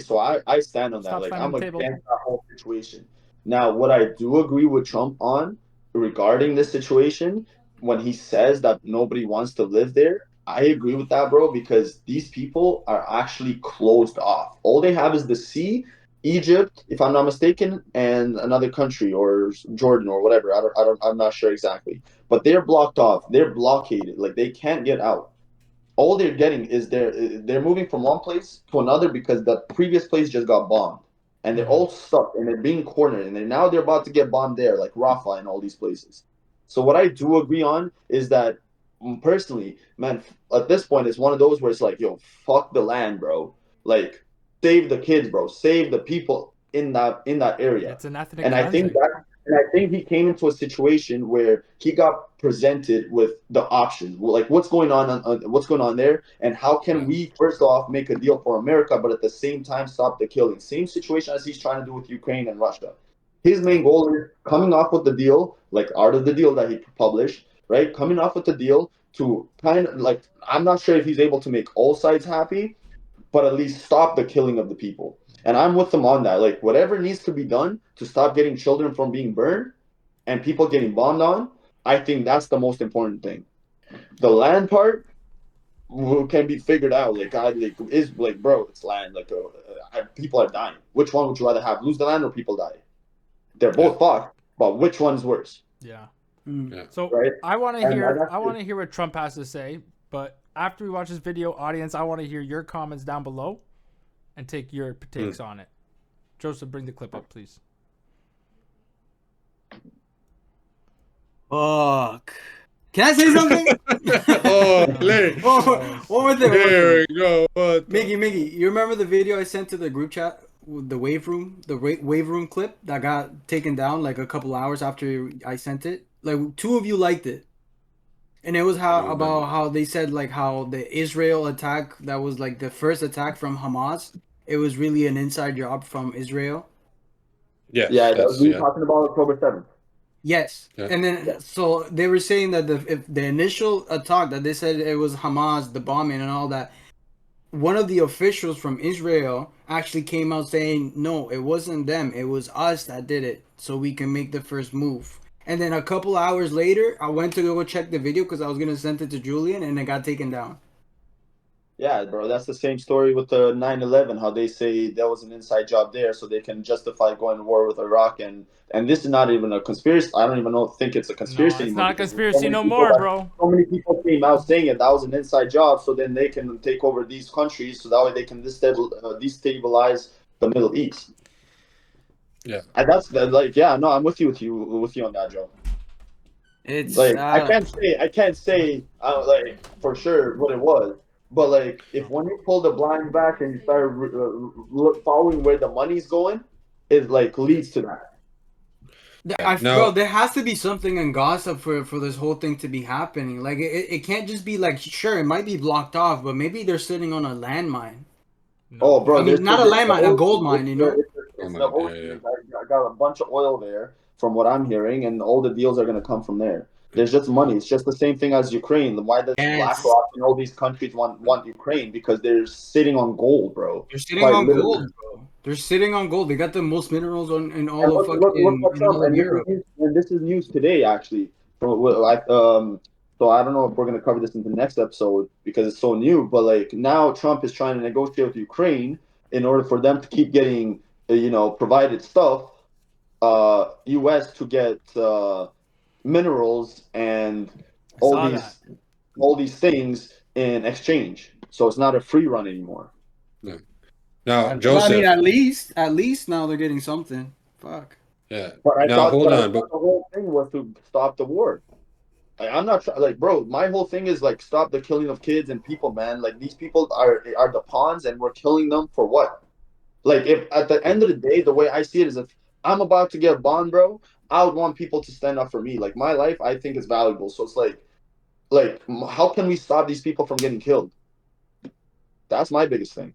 so I stand on that. Like, I'm against that whole situation. Now what I do agree with Trump on regarding this situation, when he says that nobody wants to live there, I agree with that, bro, because these people are actually closed off. All they have is the sea, Egypt, if I'm not mistaken, and another country or Jordan or whatever. I'm not sure exactly, but they're blocked off. They're blockaded. Like they can't get out. All they're getting is they're moving from one place to another because the previous place just got bombed, and they're all stuck and they're being cornered, and now they're about to get bombed there, like Rafah and all these places. So what I do agree on is that personally, man, at this point, it's one of those where it's like, yo, fuck the land, bro. Like, save the kids, bro. Save the people in that area. It's an ethnic And I think cleansing. and I think he came into a situation where he got presented with the options, like what's going on there, and how can we first off make a deal for America, but at the same time stop the killing. Same situation as he's trying to do with Ukraine and Russia. His main goal is coming off with the deal, like out of the deal that he published, right? Coming off with the deal to kind of like, I'm not sure if he's able to make all sides happy, but at least stop the killing of the people. And I'm with them on that. Like, whatever needs to be done to stop getting children from being burned and people getting bombed on, I think that's the most important thing. The land part can be figured out. Like, bro, it's land. Like, people are dying. Which one would you rather have? Lose the land or people die? They're both fucked, but which one's worse? Yeah. Yeah. So Right? I want to hear what Trump has to say, but after we watch this video, audience, I want to hear your comments down below and take your takes on it. Joseph, bring the clip up, please. Fuck. Can I say something? One more thing. There we go. Miggy, you remember the video I sent to the group chat with the wave room clip that got taken down like a couple hours after I sent it? Like 2 of you liked it. And it was how they said like how the Israel attack, that was like the first attack from Hamas, it was really an inside job from Israel. Yes, Yeah, we were talking about October 7th. Yes. Yeah. And then so they were saying that if the initial attack that they said it was Hamas, the bombing and all that, one of the officials from Israel actually came out saying, no, it wasn't them, it was us that did it, so we can make the first move. And then a couple hours later, I went to go check the video because I was going to send it to Julian, and it got taken down. Yeah, bro, that's the same story with the 9/11, how they say there was an inside job there so they can justify going to war with Iraq. And this is not even a conspiracy. I don't even think it's a conspiracy anymore. It's anymore. Not a conspiracy no more, bro. So many people came out saying that was an inside job so then they can take over these countries so that way they can destabilize the Middle East. Yeah. And that's like, yeah, no, I'm with you on that, Joe. It's like I can't say like for sure what it was. But like, when you pull the blind back and you start following where the money's going, it like leads to that. Bro, there has to be something in Gaza for this whole thing to be happening. Like, it can't just be like, sure, it might be blocked off, but maybe they're sitting on a landmine. Oh, bro, I mean, not a landmine, a gold mine, you know. I got a bunch of oil there, from what I'm hearing, and all the deals are gonna come from there. There's just money. It's just the same thing as Ukraine. Why does BlackRock and all these countries want Ukraine? Because they're sitting on gold, bro. They're sitting on gold, bro. They're sitting on gold. They got the most minerals in all of Europe. And this is news today, actually. So I don't know if we're gonna cover this in the next episode because it's so new. But like now, Trump is trying to negotiate with Ukraine in order for them to keep getting, provided stuff. U.S. to get minerals and all these things in exchange, so it's not a free run anymore. No. Now, Joseph. I mean, at least now they're getting something. Fuck. Yeah. But I thought but the whole thing was to stop the war. Like, I'm not like, bro. My whole thing is like stop the killing of kids and people, man. Like these people are the pawns, and we're killing them for what? Like, if at the end of the day, the way I see it is, if I'm about to get bombed, bro, I would want people to stand up for me. Like, my life, I think, is valuable. So it's like, how can we stop these people from getting killed? That's my biggest thing.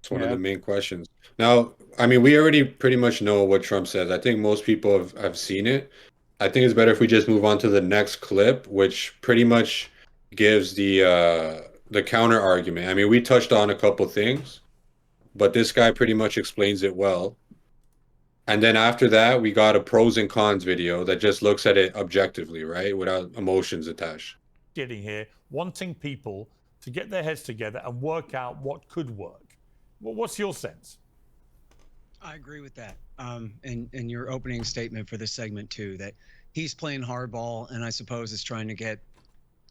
It's one of the main questions. Now, I mean, we already pretty much know what Trump says. I think most people have seen it. I think it's better if we just move on to the next clip, which pretty much gives the counter argument. I mean, we touched on a couple things, but this guy pretty much explains it well. And then after that, we got a pros and cons video that just looks at it objectively, right? Without emotions attached. Getting here, wanting people to get their heads together and work out what could work. What's your sense? I agree with that. And your opening statement for this segment too, that he's playing hardball, and I suppose is trying to get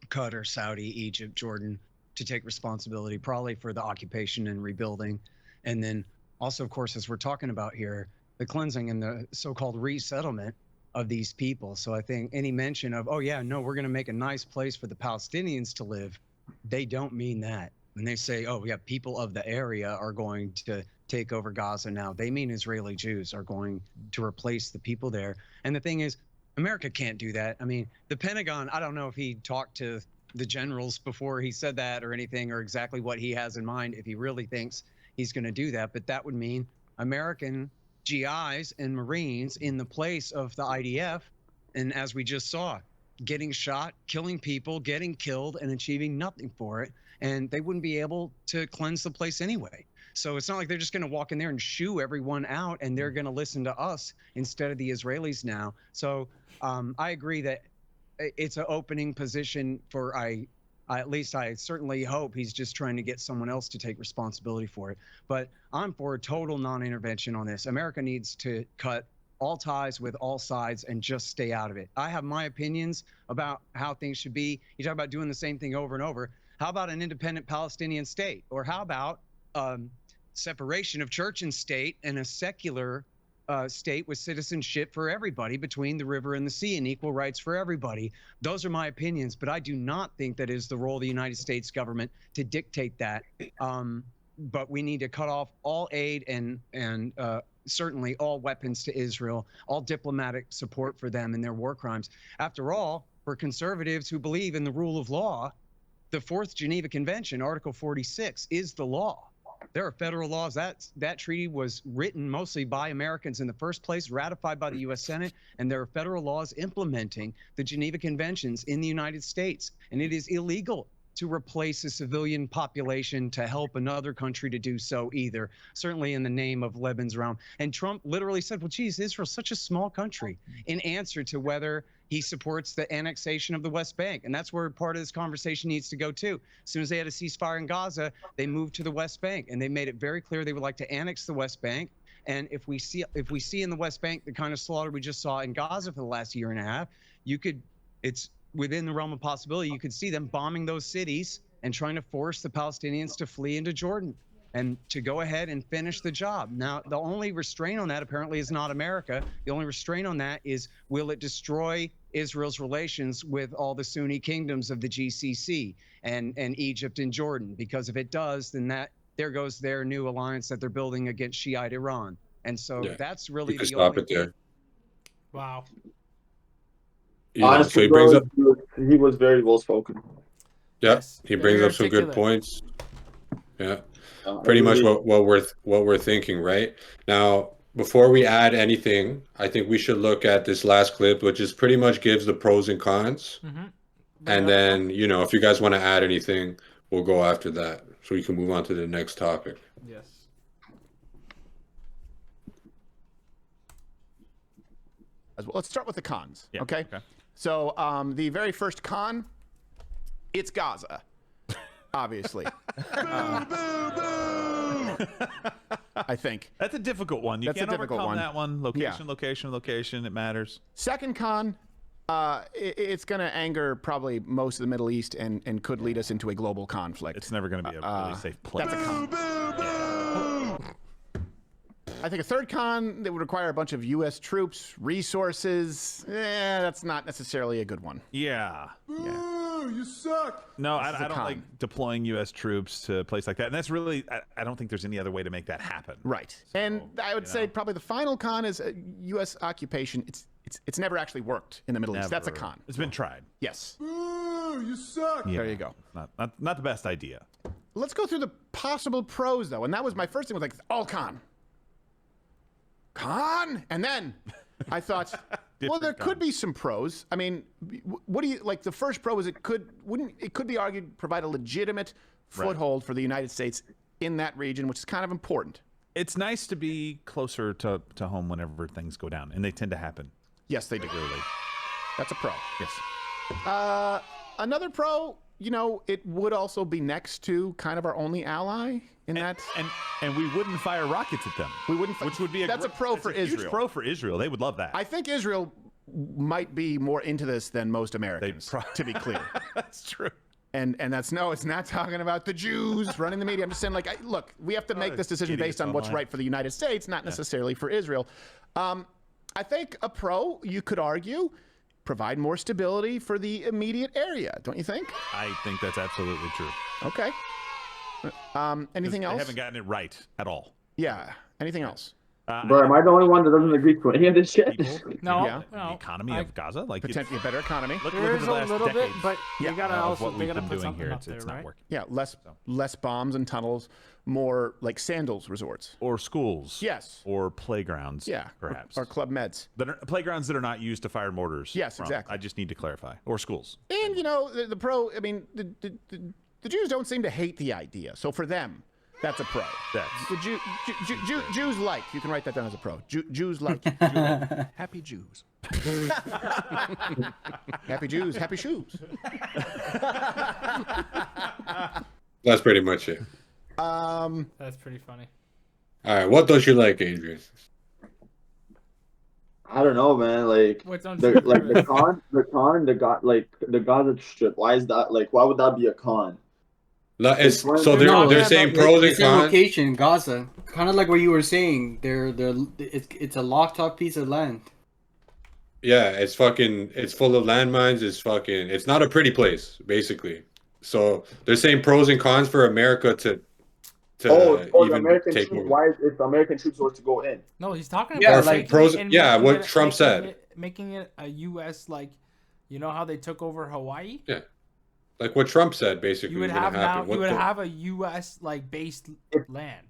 Qatar, Saudi, Egypt, Jordan to take responsibility, probably for the occupation and rebuilding. And then also, of course, as we're talking about here, the cleansing and the so-called resettlement of these people. So I think any mention of, oh yeah, no, we're going to make a nice place for the Palestinians to live, they don't mean that. When they say, oh yeah, people of the area are going to take over Gaza now, they mean Israeli Jews are going to replace the people there. And the thing is, America can't do that. I mean, the Pentagon, I don't know if he talked to the generals before he said that or anything, or exactly what he has in mind, if he really thinks he's going to do that. But that would mean American GIs and Marines in the place of the IDF. And as we just saw, getting shot, killing people, getting killed, and achieving nothing for it. And they wouldn't be able to cleanse the place anyway. So it's not like they're just going to walk in there and shoo everyone out and they're going to listen to us instead of the Israelis now. So I agree that it's an opening position for at least I certainly hope he's just trying to get someone else to take responsibility for it. But I'm for a total non-intervention on this. America needs to cut all ties with all sides and just stay out of it. I have my opinions about how things should be. You talk about doing the same thing over and over. How about an independent Palestinian state? Or how about separation of church and state and a secular state with citizenship for everybody between the river and the sea and equal rights for everybody? Those are my opinions, but I do not think that is the role of the United States government to dictate that. But we need to cut off all aid and certainly all weapons to Israel, all diplomatic support for them and their war crimes. After all, for conservatives who believe in the rule of law, the Fourth Geneva Convention, Article 46, is the law. There are federal laws. That treaty was written mostly by Americans in the first place, ratified by the U.S. Senate, and there are federal laws implementing the Geneva Conventions in the United States. And it is illegal to replace a civilian population to help another country to do so either, certainly in the name of Lebanon's realm. And Trump literally said, well, geez, Israel's such a small country, in answer to whether he supports the annexation of the West Bank. And that's where part of this conversation needs to go too. As soon as they had a ceasefire in Gaza, they moved to the West Bank, and they made it very clear they would like to annex the West Bank. And if we see in the West Bank the kind of slaughter we just saw in Gaza for the last year and a half, it's within the realm of possibility, you could see them bombing those cities and trying to force the Palestinians to flee into Jordan and to go ahead and finish the job. Now, the only restraint on that apparently is not America. The only restraint on that is, will it destroy Israel's relations with all the Sunni kingdoms of the GCC and Egypt and Jordan? Because if it does, then there goes their new alliance that they're building against Shiite Iran. And so that's really the only thing. Wow. Honestly, so brings up, he was very well spoken. Yes, he brings up some good points. Yeah, pretty much what we're thinking right now. Before we add anything, I think we should look at this last clip, which is pretty much gives the pros and cons. And then, if you guys want to add anything, we'll go after that, so we can move on to the next topic. Yes. Well, let's start with the cons. Yeah. Okay. So the very first con, it's Gaza, obviously. I think that's a difficult one. You can't overcome that one. Location, yeah. location. It matters. Second con, it's going to anger probably most of the Middle East and could lead us into a global conflict. It's never going to be a really safe place. That's a con. I think a third con that would require a bunch of U.S. troops, resources. That's not necessarily a good one. Yeah. You suck. No, I don't like deploying U.S. troops to a place like that. And that's really, I don't think there's any other way to make that happen. Right. So, and I would say probably the final con is U.S. occupation. It's never actually worked in the Middle East. That's a con. It's been tried. Yes. You suck. Yeah, there you go. Not the best idea. Let's go through the possible pros, though. And that was my first thing, was like, all con. And then I thought, well, there could be some pros. I mean, what do you like? The first pro is it could be argued provide a legitimate foothold for the United States in that region, which is kind of important. It's nice to be closer to home whenever things go down, and they tend to happen. Yes, they do. Really. That's a pro. Yes. Another pro, you know, it would also be next to kind of our only ally in that. And we wouldn't fire rockets at them. We wouldn't, which would be a pro for Israel. Huge pro for Israel. They would love that. I think Israel might be more into this than most Americans, to be clear. That's true. And that's it's not talking about the Jews running the media. I'm just saying, like, look, we have to make this decision based on what's right for the United States, not necessarily for Israel. I think a pro, you could argue, provide more stability for the immediate area, don't you think? I think that's absolutely true. Okay. Anything else? They haven't gotten it right at all. Yeah. Anything else? Bro, am I the only one that doesn't agree to any of this shit? No, the economy of Gaza, like potentially a better economy. Look There's at the a last little decade bit, but you gotta also what they we've gotta been put doing something here. up there, It's right? not working. Yeah, less bombs and tunnels, more like sandals resorts. Or schools. Yes. Or playgrounds. Yeah. Perhaps. Or Club Meds. Playgrounds that are not used to fire mortars. Yes, from. exactly. I just need to clarify. Or schools. And, you know, the pro, I mean, the Jews don't seem to hate the idea. So for them, that's a pro. The Jews like. You can write that down as a pro. Jews like. Happy Jews. Happy Jews, happy shoes. That's pretty much it. That's pretty funny. All right, what don't you like, Adrian? I don't know, man. Like the Gaza Strip. Why is that? Like, why would that be a con? So they're saying pros and cons. Location, Gaza, kind of like what you were saying. It's a locked up piece of land. Yeah, it's full of landmines. It's not a pretty place, basically. So they're saying pros and cons for America to even American take troops. over. Why if the American troops were to go in? No, he's talking Yeah, about like pros. and Yeah, making what it- Trump making said. making it a U.S. like, you know how they took over Hawaii? Yeah, like what Trump said, basically. You would is gonna have happen. now. You would have a U.S. like based land.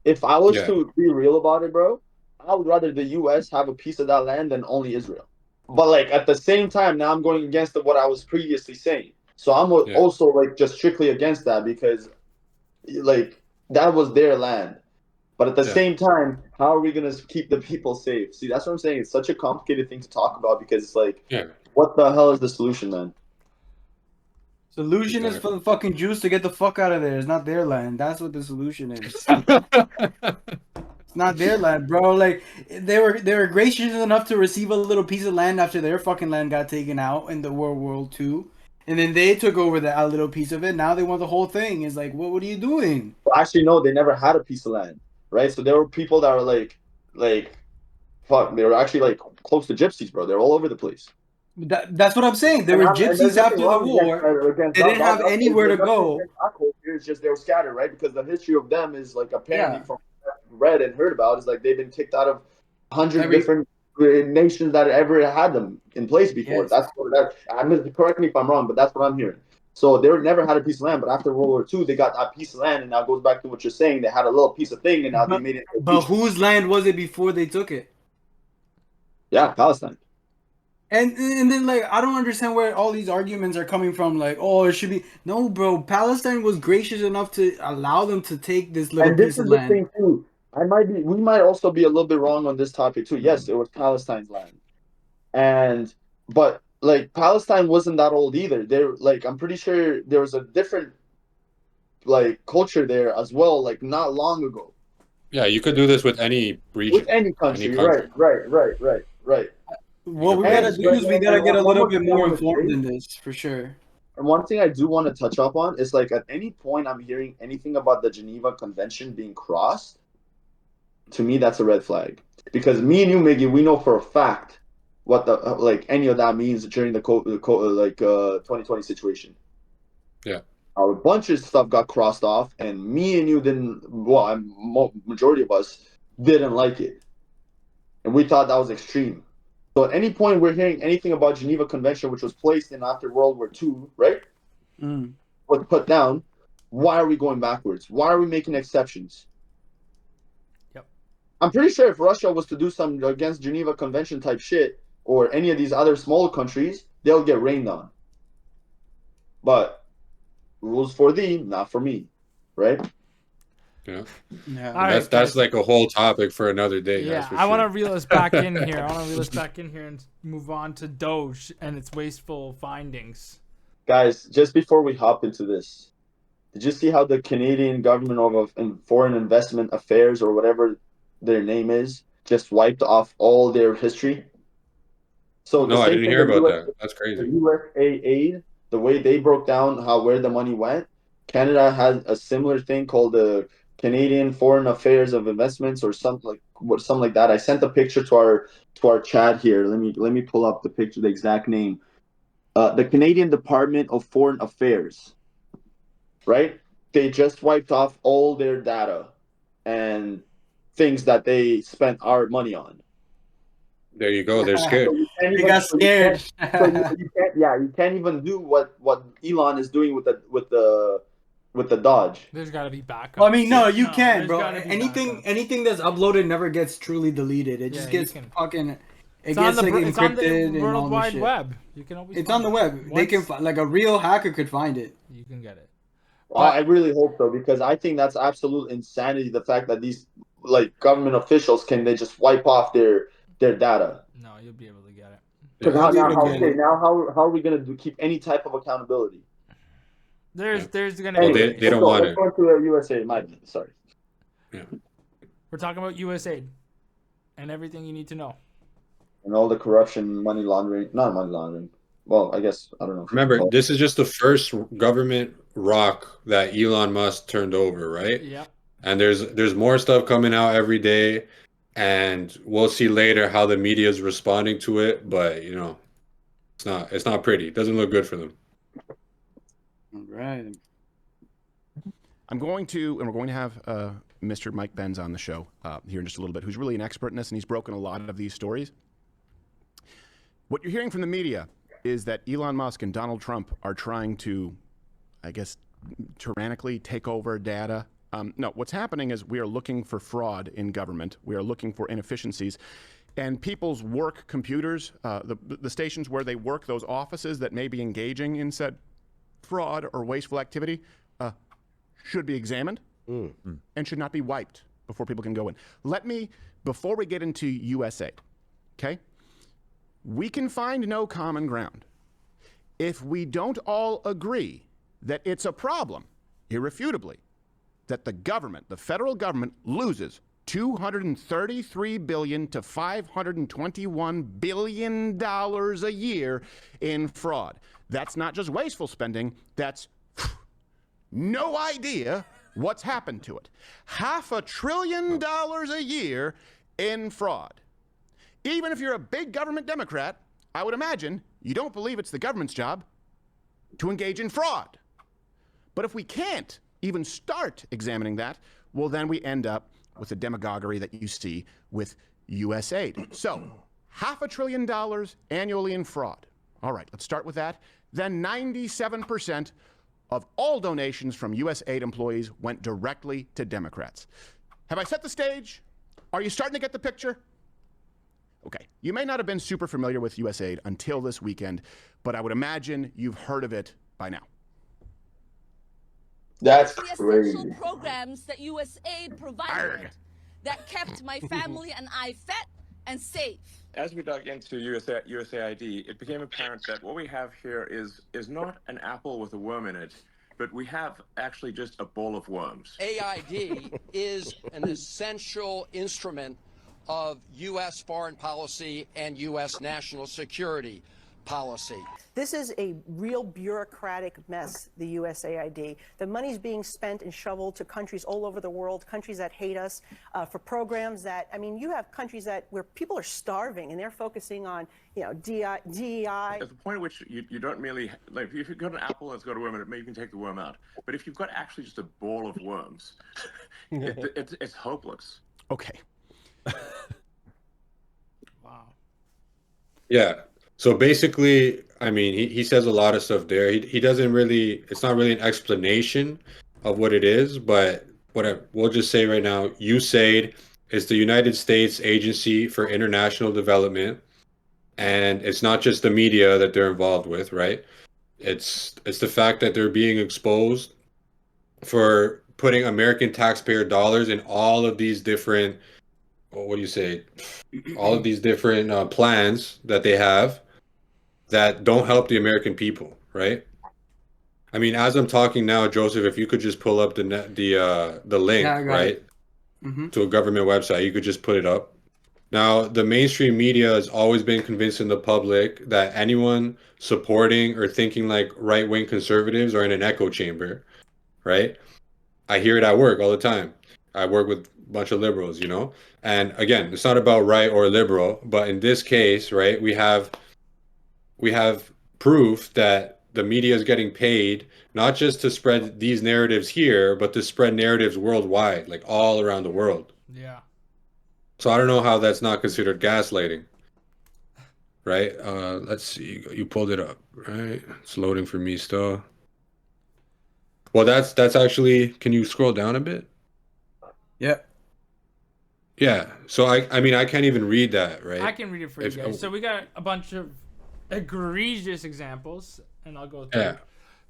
If I was to be real about it, bro, I would rather the U.S. have a piece of that land than only Israel. But like at the same time, now I'm going against what I was previously saying. So I'm also like just strictly against that because, like, that was their land. But at the same time, how are we gonna keep the people safe? See, that's what I'm saying. It's such a complicated thing to talk about because it's like, what the hell is the solution then? Solution is for the fucking Jews to get the fuck out of there. It's not their land. That's what the solution is. It's not their land, bro. Like they were gracious enough to receive a little piece of land after their fucking land got taken out in the World War II. And then they took over that little piece of it. Now they want the whole thing. It's like, what are you doing? Well, actually, no, they never had a piece of land, right? So there were people that were like, fuck, they were actually like close to gypsies, bro. They're all over the place. That's what I'm saying. There were gypsies after the war. They didn't have anywhere to go. It's just they were scattered, right? Because the history of them is like apparently from what I've read and heard about is like they've been kicked out of 100 different nations that ever had them in place before. Yes. That's what that. Correct me if I'm wrong, but that's what I'm hearing. So they never had a piece of land, but after World War II, they got that piece of land, and now it goes back to what you're saying. They had a little piece of thing, and now they made it. But whose land was it before they took it? Yeah, Palestine. And then like I don't understand where all these arguments are coming from. Like, oh, it should be no, bro. Palestine was gracious enough to allow them to take this little piece of land. Thing too. We might also be a little bit wrong on this topic too. Yes, it was Palestine's land, but like Palestine wasn't that old either. They're like, I'm pretty sure there was a different like culture there as well, like not long ago. Yeah, you could do this with any region, with any country. Right. What we gotta do is we gotta get a little bit more informed in this, for sure. And one thing I do want to touch up on is like at any point I'm hearing anything about the Geneva Convention being crossed, to me that's a red flag. Because me and you, Miggy, we know for a fact what the like any of that means during the 2020 situation. Yeah. A bunch of stuff got crossed off, and me and you didn't. Well, majority of us didn't like it, and we thought that was extreme. So at any point we're hearing anything about Geneva Convention, which was placed in after World War II, right? Was put down. Why are we going backwards? Why are we making exceptions? Yep. I'm pretty sure if Russia was to do some against Geneva Convention type shit, or any of these other smaller countries, they'll get rained on. But rules for thee, not for me, right? Yeah. Right, that's like a whole topic for another day. Yeah, for I want to sure. reel us back in here. I want to reel us back in here and move on to DOGE and its wasteful findings. Guys, just before we hop into this, did you see how the Canadian Government of Foreign Investment Affairs, or whatever their name is, just wiped off all their history? So the No, I same didn't thing, hear about that. That's the crazy. USAID, the way they broke down where the money went, Canada has a similar thing called the Canadian Foreign Affairs of Investments, or something like that. I sent the picture to our chat here. Let me pull up the picture, the exact name. The Canadian Department of Foreign Affairs, right? They just wiped off all their data and things that they spent our money on. There you go. They're scared. They got scared. You can't even do what Elon is doing with the DOGE. There's got to be backup. Well, I mean, no, you can't, bro. There's gotta be Anything that's uploaded never gets truly deleted. It just gets fucking. It gets like it's on the encrypted and World all Wide this shit. Web. You can always. It's on the web. They can like a real hacker could find it. You can get it. Well, I really hope so, because I think that's absolute insanity. The fact that these like government officials they just wipe off their data. No, you'll be able to get it. Because how are we going to keep any type of accountability? There's going Well, to be. they don't want it. Let's go to USA. Sorry. Yeah. We're talking about USAID and everything you need to know. And all the corruption, not money laundering. Well, I guess, I don't know. Remember, this is just the first government rock that Elon Musk turned over, right? Yeah. And there's more stuff coming out every day, and we'll see later how the media is responding to it. But you know, it's not pretty. It doesn't look good for them. All right. We're going to have Mr. Mike Benz on the show here in just a little bit, who's really an expert in this, and he's broken a lot of these stories. What you're hearing from the media is that Elon Musk and Donald Trump are trying to, I guess, tyrannically take over data. No, what's happening is we are looking for fraud in government. We are looking for inefficiencies. And people's work computers, the stations where they work, those offices that may be engaging in said fraud or wasteful activity, should be examined and should not be wiped before people can go in. Before we get into USAID, okay? We can find no common ground if we don't all agree that it's a problem, irrefutably, that the federal government loses $233 billion to $521 billion a year in fraud. That's not just wasteful spending, that's no idea what's happened to it. $500 billion a year in fraud. Even if you're a big government Democrat, I would imagine you don't believe it's the government's job to engage in fraud. But if we can't even start examining that, well, then we end up with the demagoguery that you see with USAID. So, $500 billion annually in fraud. All right, let's start with that. Then 97% of all donations from USAID employees went directly to Democrats. Have I set the stage? Are you starting to get the picture? Okay, you may not have been super familiar with USAID until this weekend, but I would imagine you've heard of it by now. That's the crazy. essential programs that USAID provided that kept my family and I fed and safe. As we dug into USAID, it became apparent that what we have here is not an apple with a worm in it, but we have actually just a bowl of worms. AID is an essential instrument of U.S. foreign policy and U.S. national security policy. This is a real bureaucratic mess, the USAID. The money's being spent and shoveled to countries all over the world, countries that hate us, for programs that, I mean, you have countries where people are starving and they're focusing on, DEI. At the point at which you don't merely, like, if you've got an apple that's got a worm in it, maybe you can take the worm out. But if you've got actually just a bowl of worms, it's hopeless. Okay. Wow. Yeah. So basically, I mean, he says a lot of stuff there. He doesn't really, it's not really an explanation of what it is, but whatever. We'll just say right now, USAID is the United States Agency for International Development. And it's not just the media that they're involved with, right? It's the fact that they're being exposed for putting American taxpayer dollars in all of these different, what do you say? All of these different plans that they have that don't help the American people, right? I mean, as I'm talking now, Joseph, if you could just pull up the link, Yeah, I got right, it. Mm-hmm. to a government website, you could just put it up. Now, the mainstream media has always been convincing the public that anyone supporting or thinking like right-wing conservatives are in an echo chamber, right? I hear it at work all the time. I work with a bunch of liberals, you know? And again, it's not about right or liberal, but in this case, right, we have proof that the media is getting paid not just to spread these narratives here, but to spread narratives worldwide, like all around the world. Yeah. So I don't know how that's not considered gaslighting. Right? Let's see. You pulled it up, right? It's loading for me still. Well, that's actually, can you scroll down a bit? Yeah. Yeah. So I mean I can't even read that, right? I can read it for you guys. So we got a bunch of egregious examples, and I'll go through.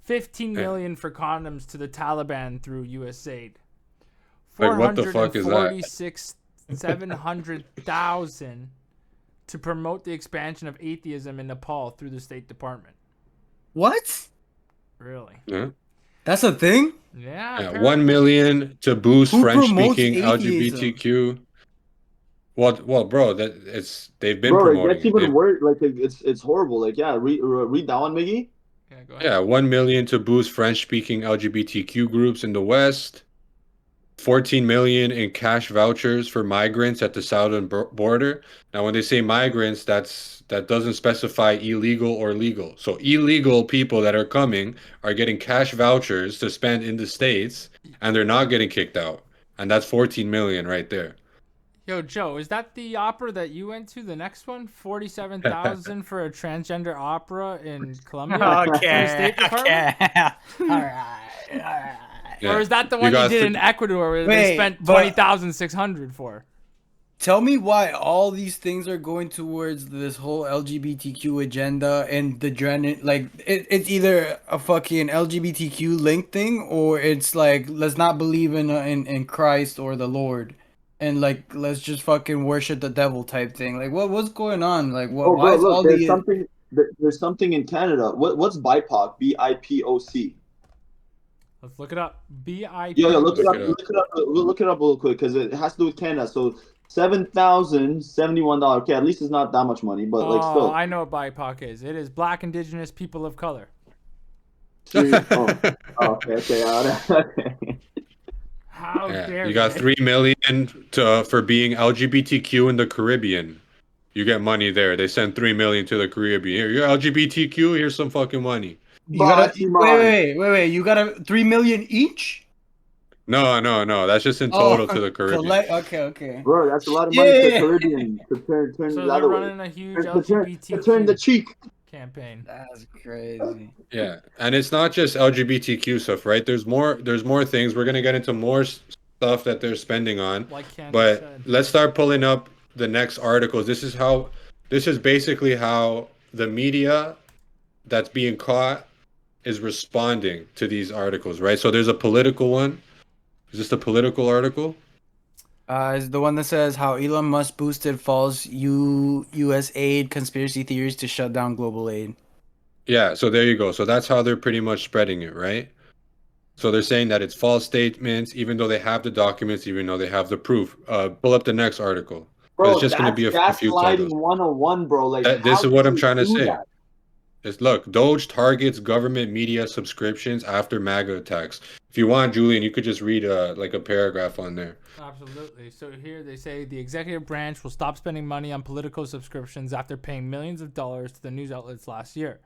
15 million for condoms to the Taliban through USAID. Like what the fuck is that? 700,000 to promote the expansion of atheism in Nepal through the State Department. What? Really? Yeah. That's a thing? Yeah. 1 million to boost Who French-speaking promotes atheism? LGBTQ. Well, bro, they've been Bro, promoting it gets even worse. Like it's horrible. Like yeah, read that one, Miggy. Yeah, go ahead. Yeah, 1 million to boost French-speaking LGBTQ groups in the West. 14 million in cash vouchers for migrants at the southern border. Now, when they say migrants, that doesn't specify illegal or legal. So illegal people that are coming are getting cash vouchers to spend in the States, and they're not getting kicked out. And that's 14 million right there. Yo, Joe, is that the opera that you went to? The next one, 47,000 for a transgender opera in Colombia. Okay. All right. Yeah. Or is that the one you did in Ecuador where they spent 20,600 for? Tell me why all these things are going towards this whole LGBTQ agenda and the like it's either a fucking LGBTQ link thing or it's like let's not believe in Christ or the Lord and like let's just fucking worship the devil type thing. Like what's going on? Like what? Oh, why bro, is look, all there's something in Canada. What's BIPOC? BIPOC. Let's look it up. BIP. Yo, look it up. We'll look it up real quick because it has to do with Canada. So $7,071. Okay, at least it's not that much money, but like still. I know what BIPOC is. It is Black, Indigenous, People of Color. Okay. How dare you got 3 million for being LGBTQ in the Caribbean. You get money there. They send 3 million to the Caribbean. Here, you're LGBTQ. Here's some fucking money. You gotta wait. You got a 3 million each? No. That's just in total to the Caribbean. Okay. Bro, that's a lot of money to the Caribbean to turn so the other way. They're running a huge LGBTQ to turn the cheek campaign. That's crazy. Yeah, and it's not just LGBTQ stuff, right? There's more things. We're gonna get into more stuff that they're spending on. Like Candace but said. Let's start pulling up the next articles. This is basically how the media that's being caught is responding to these articles, right? So there's a political one. Is this the political article? Is the one that says how Elon Musk boosted false USAID conspiracy theories to shut down global aid. Yeah, so there you go. So that's how they're pretty much spreading it, right? So they're saying that it's false statements, even though they have the documents, even though they have the proof. Pull up the next article. Bro, it's just going to be a few titles. 101, bro. Like this is what I'm trying to say. That? It's look, DOGE targets government media subscriptions after MAGA attacks. If you want, Julian, you could just read like a paragraph on there. Absolutely. So here they say the executive branch will stop spending money on political subscriptions after paying millions of dollars to the news outlets last year.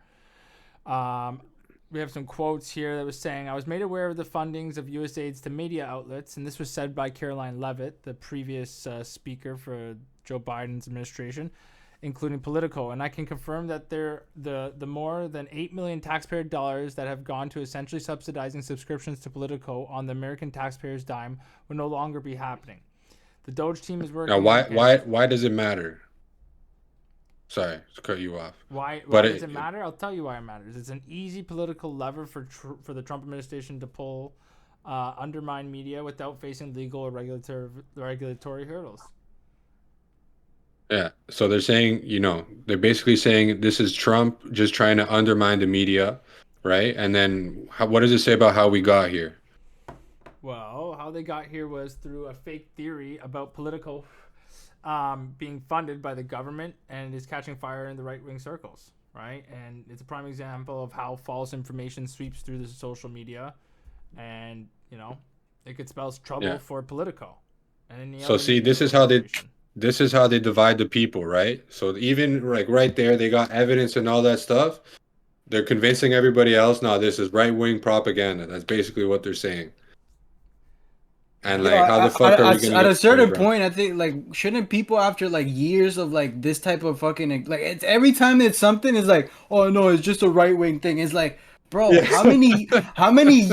We have some quotes here that was saying, I was made aware of the fundings of USAIDs to media outlets, and this was said by Caroline Leavitt, the previous speaker for Joe Biden's administration, including Politico, and I can confirm that the more than 8 million taxpayer dollars that have gone to essentially subsidizing subscriptions to Politico on the American taxpayers' dime will no longer be happening. The DOGE team is working. Now, why does it matter? Sorry to cut you off. Why does it matter? I'll tell you why it matters. It's an easy political lever for the Trump administration to pull, undermine media without facing legal or regulatory hurdles. Yeah, so they're saying, they're basically saying this is Trump just trying to undermine the media right? And then what does it say about how we got here? Well, how they got here was through a fake theory about political being funded by the government and is catching fire in the right-wing circles, right? And it's a prime example of how false information sweeps through the social media, and it could spell trouble for Politico. And so see, this is how they divide the people, right? So even like right there, they got evidence and all that stuff. They're convincing everybody else, no, this is right-wing propaganda. That's basically what they're saying. And like, how the fuck are we gonna at a certain point, I think like shouldn't people after like years of like this type of fucking like it's every time it's something is like, oh no, it's just a right wing thing. It's like, bro, how many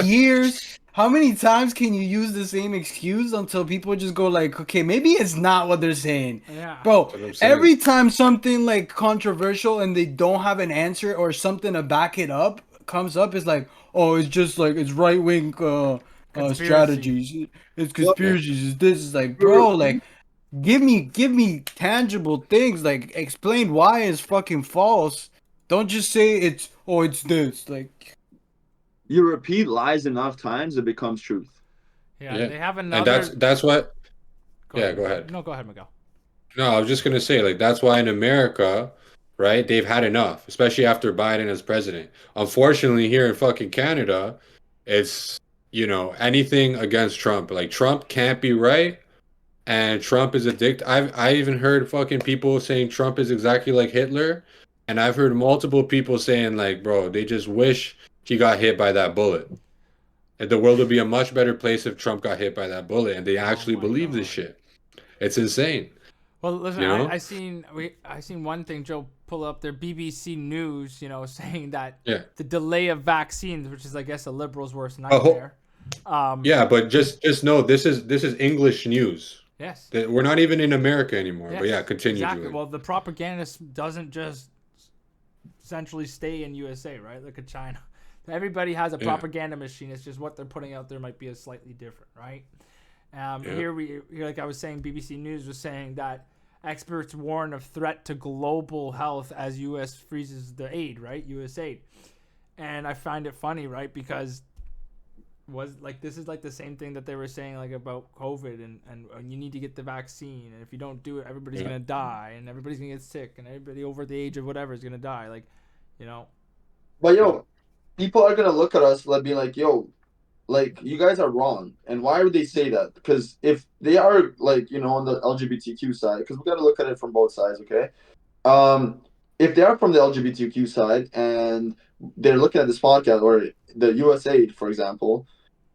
years, how many times can you use the same excuse until people just go like, okay, maybe it's not what they're saying. Yeah. Bro, every time something like controversial and they don't have an answer or something to back it up comes up, it's like, oh, it's just like it's right wing strategies. It's conspiracies. It's this is like, bro, like give me tangible things. Like explain why it's fucking false. Don't just say it's this. Like you repeat lies enough times, it becomes truth. Yeah. They have another. And that's what. Go ahead. No, go ahead, Miguel. No, I was just gonna say like that's why in America, right? They've had enough, especially after Biden as president. Unfortunately, here in fucking Canada, it's anything against Trump. Like Trump can't be right, and Trump is a I even heard fucking people saying Trump is exactly like Hitler, and I've heard multiple people saying like, bro, they just wish he got hit by that bullet. And the world would be a much better place if Trump got hit by that bullet, and they actually believe this shit. It's insane. Well, listen, I seen one thing, Joe, pull up their BBC News, saying that the delay of vaccines, which is I guess a liberal's worst nightmare. Yeah, but just know this is English news. Yes. We're not even in America anymore. Yes, but yeah, continue. Exactly. Julian. Well, the propagandist doesn't just essentially stay in USA, right? Look at China. Everybody has a propaganda machine. It's just what they're putting out there might be a slightly different, right? Here, like I was saying, BBC News was saying that experts warn of threat to global health as U.S. freezes the aid, right? USAID. And I find it funny, right? Because this is like the same thing that they were saying like about COVID and you need to get the vaccine. And if you don't do it, everybody's going to die and everybody's going to get sick and everybody over the age of whatever is going to die. Like, But, people are going to look at us like being like, like, you guys are wrong. And why would they say that? Because if they are, like, on the LGBTQ side, because we got to look at it from both sides, okay? If they are from the LGBTQ side and they're looking at this podcast or the USAID, for example,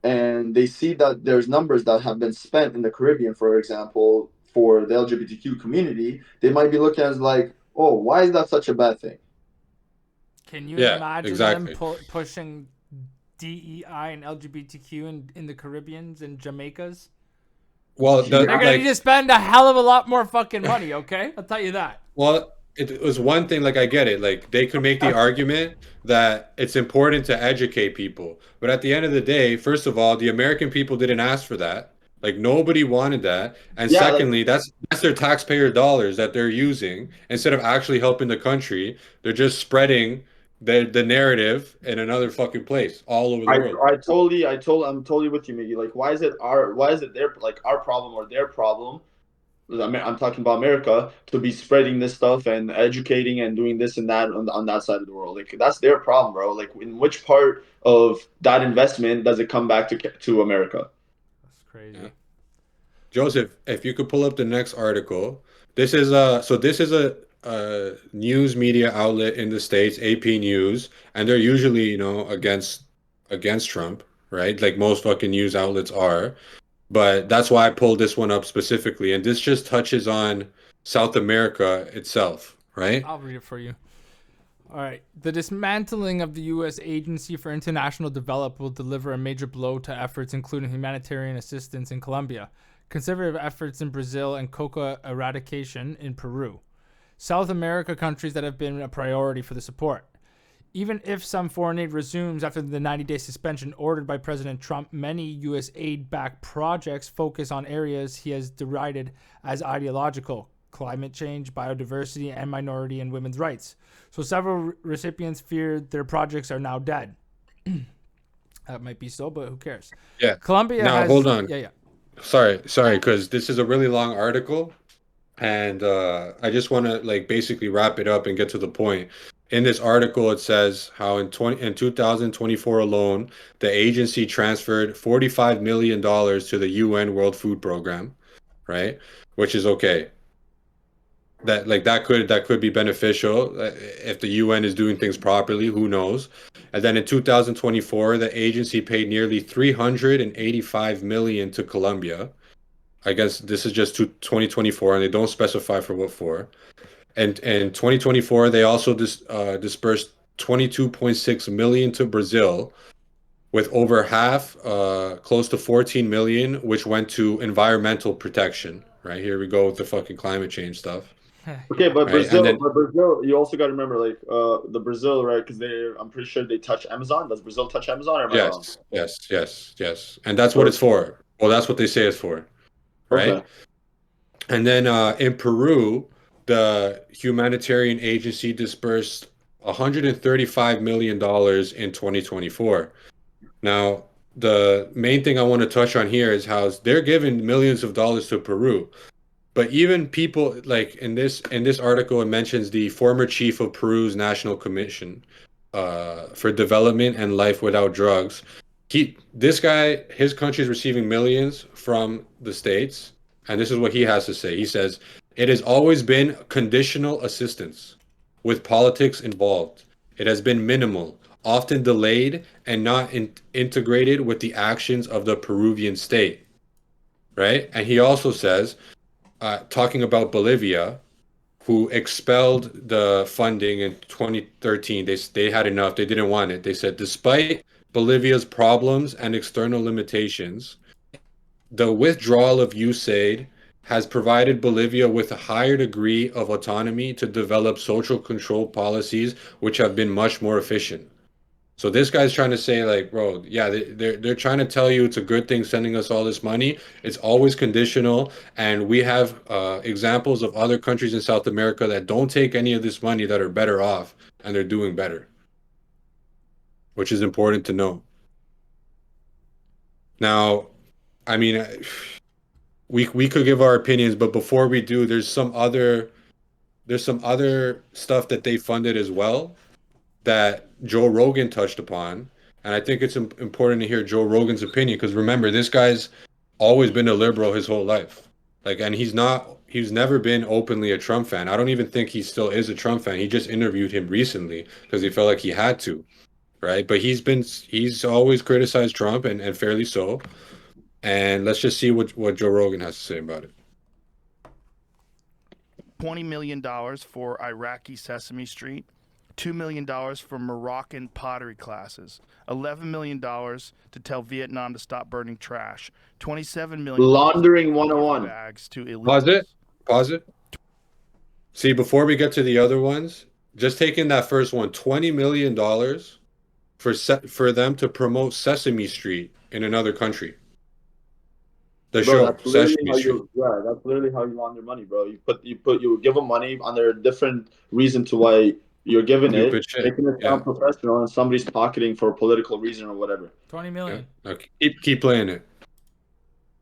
and they see that there's numbers that have been spent in the Caribbean, for example, for the LGBTQ community, they might be looking at it like, oh, why is that such a bad thing? Can you imagine them pushing DEI and LGBTQ in the Caribbeans and Jamaicas? Well, they're gonna need to spend a hell of a lot more fucking money. Okay, I'll tell you that. Well, it was one thing. Like I get it. Like they could make the argument that it's important to educate people, but at the end of the day, first of all, the American people didn't ask for that. Like nobody wanted that, and secondly, that's their taxpayer dollars that they're using instead of actually helping the country. They're just spreading the narrative in another fucking place all over the world. I'm totally with you, Miggy. Like, why is it our problem or their problem? I'm talking about America to be spreading this stuff and educating and doing this and that on that side of the world. Like, that's their problem, bro. Like, in which part of that investment does it come back to America? That's crazy. Yeah. Joseph, if you could pull up the next article. This is a news media outlet in the States, AP News, and they're usually, against Trump, right? Like most fucking news outlets are. But that's why I pulled this one up specifically. And this just touches on South America itself, right? I'll read it for you. All right. The dismantling of the U.S. Agency for International Development will deliver a major blow to efforts including humanitarian assistance in Colombia, conservative efforts in Brazil, and coca eradication in Peru. South America countries that have been a priority for the support. Even if some foreign aid resumes after the 90-day suspension ordered by President Trump, many U.S. aid-backed projects focus on areas he has derided as ideological: climate change, biodiversity, and minority and women's rights. So several recipients fear their projects are now dead. That might be so, but who cares? Yeah. Colombia Now, has... hold on. Yeah. Sorry, because this is a really long article, and I just want to like basically wrap it up and get to the point. In this article, it says how in 2024 alone, the agency transferred $45 million to the UN World Food Program, right? Which is okay. That could be beneficial if the UN is doing things properly. Who knows? And then in 2024, the agency paid nearly 385 million to Colombia. I guess this is just to 2024, and they don't specify for what for. And in 2024, they also dispersed 22.6 million to Brazil, with over half, close to 14 million, which went to environmental protection. Right, here we go with the fucking climate change stuff. Okay, but Right, Brazil, you also got to remember, like, the Brazil, right? Because I'm pretty sure they touch Amazon. Does Brazil touch Amazon, or am I wrong? Yes. And that's what it's for. Well, that's what they say it's for, right? Okay. And then in Peru, the humanitarian agency dispersed $135 million in 2024. Now, the main thing I want to touch on here is how they're giving millions of dollars to Peru. But even people like in this article, it mentions the former chief of Peru's National Commission for Development and Life Without Drugs. This guy, his country is receiving millions from the states, and this is what he has to say. He says, "It has always been conditional assistance with politics involved. It has been minimal, often delayed, and not integrated with the actions of the Peruvian state." Right? And he also says, talking about Bolivia, who expelled the funding in 2013. They had enough. They didn't want it. They said, despite Bolivia's problems and external limitations, the withdrawal of USAID has provided Bolivia with a higher degree of autonomy to develop social control policies, which have been much more efficient. So this guy's trying to say, like, bro, yeah, they're trying to tell you it's a good thing sending us all this money. It's always conditional, and we have examples of other countries in South America that don't take any of this money that are better off, and they're doing better, which is important to know. Now, I mean, we could give our opinions, but before we do, there's some other stuff that they funded as well that Joe Rogan touched upon, and I think it's important to hear Joe Rogan's opinion, because remember, this guy's always been a liberal his whole life, like, and he's never been openly a Trump fan. I don't even think he still is a Trump fan. He just interviewed him recently because he felt like he had to, right? But he's always criticized Trump, and fairly so. And let's just see what Joe Rogan has to say about it. $20 million for Iraqi Sesame Street, $2 million for Moroccan pottery classes, $11 million to tell Vietnam to stop burning trash, $27 million laundering 101 bags to illegals. Pause it. See, before we get to the other ones, just taking that first one, $20 million for them to promote Sesame Street in another country. That's literally how you launder money, bro. You give them money on their different reason to why you're giving it, making it sound professional, and somebody's pocketing for a political reason or whatever. 20 million. Yeah. Okay. Keep playing it.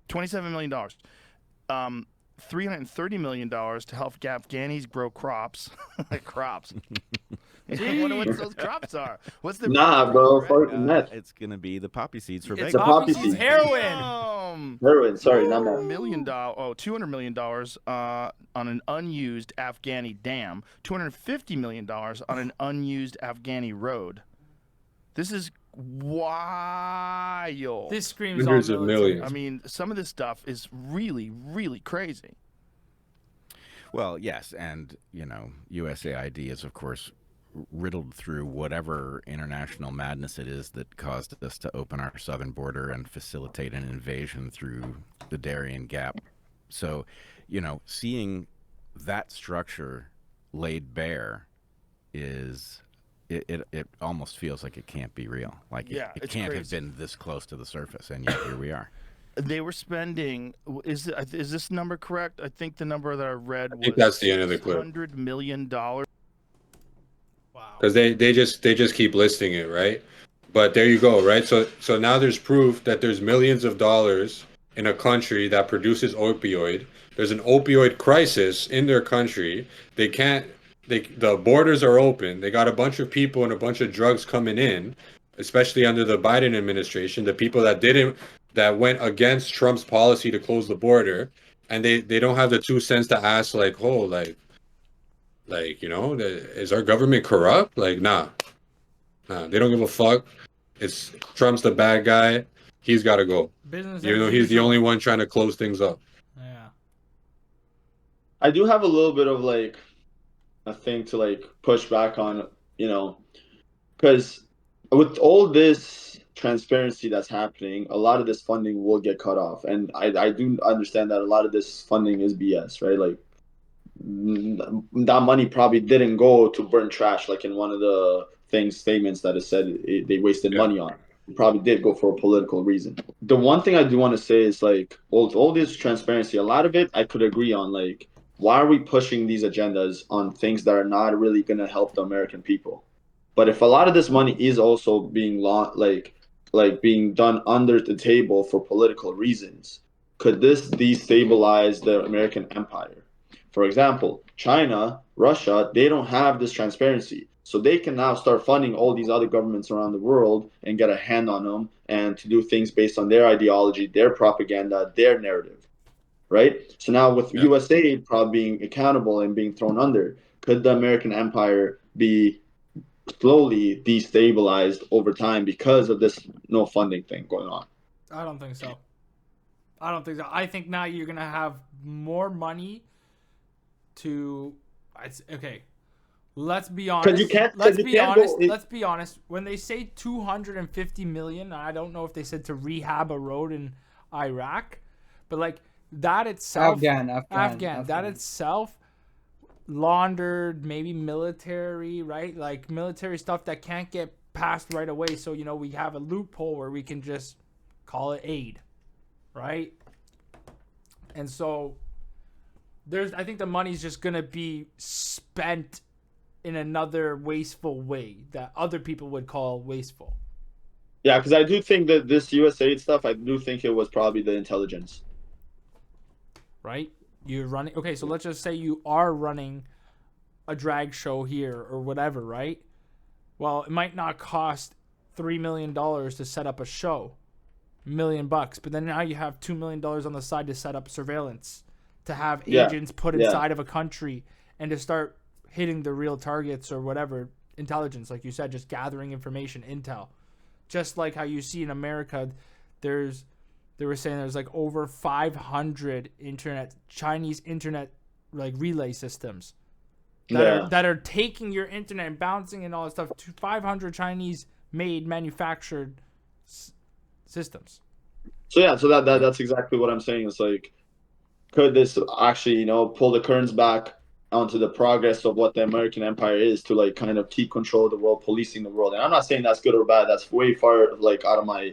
$27 million. $330 million to help Afghanis grow crops. Crops. I wonder what those crops are. What's the bro? It's gonna be the poppy seeds for Vegas. Vegas. Poppy seeds, heroin. Heroin. Sorry, not that. $200 million on an unused Afghani dam. $250 million on an unused Afghani road. This is wild. This screams hundreds of millions. I mean, some of this stuff is really, really crazy. Well, yes, and USAID is, of course, riddled through whatever international madness it is that caused us to open our southern border and facilitate an invasion through the Darien Gap. So, seeing that structure laid bare is it almost feels like it can't be real. Like it can't have been this close to the surface, and yet here we are. They were spending. Is this number correct? I think the number that I read was. I think that's the end of the clip. $100 million. Wow. Because they just keep listing it, right? But there you go, right? So now there's proof that there's millions of dollars in a country that produces opioid. There's an opioid crisis in their country. The borders are open. They got a bunch of people and a bunch of drugs coming in, especially under the Biden administration, the people that went against Trump's policy to close the border, and they don't have the 2 cents to ask, like, is our government corrupt? Like, nah, they don't give a fuck. It's Trump's the bad guy. He's got to go. Business Even though he's the only one trying to close things up. Yeah. I do have a little bit of like a thing to like push back on, because with all this transparency that's happening, a lot of this funding will get cut off. And I do understand that a lot of this funding is BS, right? Like that money probably didn't go to burn trash, like in one of the statements that it said they wasted money on. It probably did go for a political reason. The one thing I do want to say is like all this transparency, a lot of it I could agree on. Like, why are we pushing these agendas on things that are not really going to help the American people? But if a lot of this money is also being being done under the table for political reasons, could this destabilize the American empire? For example, China, Russia, they don't have this transparency. So they can now start funding all these other governments around the world and get a hand on them and to do things based on their ideology, their propaganda, their narrative, right? So now with USAID probably being accountable and being thrown under, could the American empire be slowly destabilized over time because of this no funding thing going on? I don't think so. I think now you're going to have more money to... Okay. Let's be honest. Let's be honest. When they say 250 million, I don't know if they said to rehab a road in Iraq, but like that itself, Afghan. That itself laundered maybe military, right? Like military stuff that can't get passed right away. So we have a loophole where we can just call it aid, right? And so I think the money's just gonna be spent in another wasteful way that other people would call wasteful. Yeah, because I do think that this USAID stuff, I do think it was probably the intelligence. Right? You're running... Okay, so let's just say you are running a drag show here or whatever, right? Well, it might not cost $3 million to set up a show. $1 million. But then now you have $2 million on the side to set up surveillance, to have agents put inside of a country and to start hitting the real targets or whatever, intelligence, like you said, just gathering information, intel. Just like how you see in America, they were saying there's like over 500 Chinese internet like relay systems that are taking your internet and bouncing and all that stuff to 500 Chinese made manufactured systems. So that's exactly what I'm saying. It's like, could this actually, pull the curtains back onto the progress of what the American empire is to like kind of keep control of the world, policing the world? And I'm not saying that's good or bad. That's way far like out of my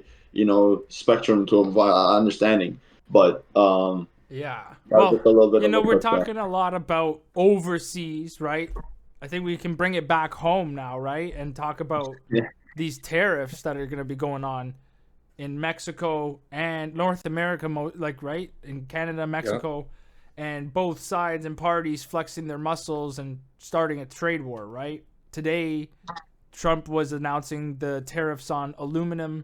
spectrum to understanding. But well, we're talking a lot about overseas, right? I think we can bring it back home now, right? And talk about these tariffs that are going to be going on in Mexico and North America, right? In Canada, Mexico. And both sides and parties flexing their muscles and starting a trade war, right? Today, Trump was announcing the tariffs on aluminum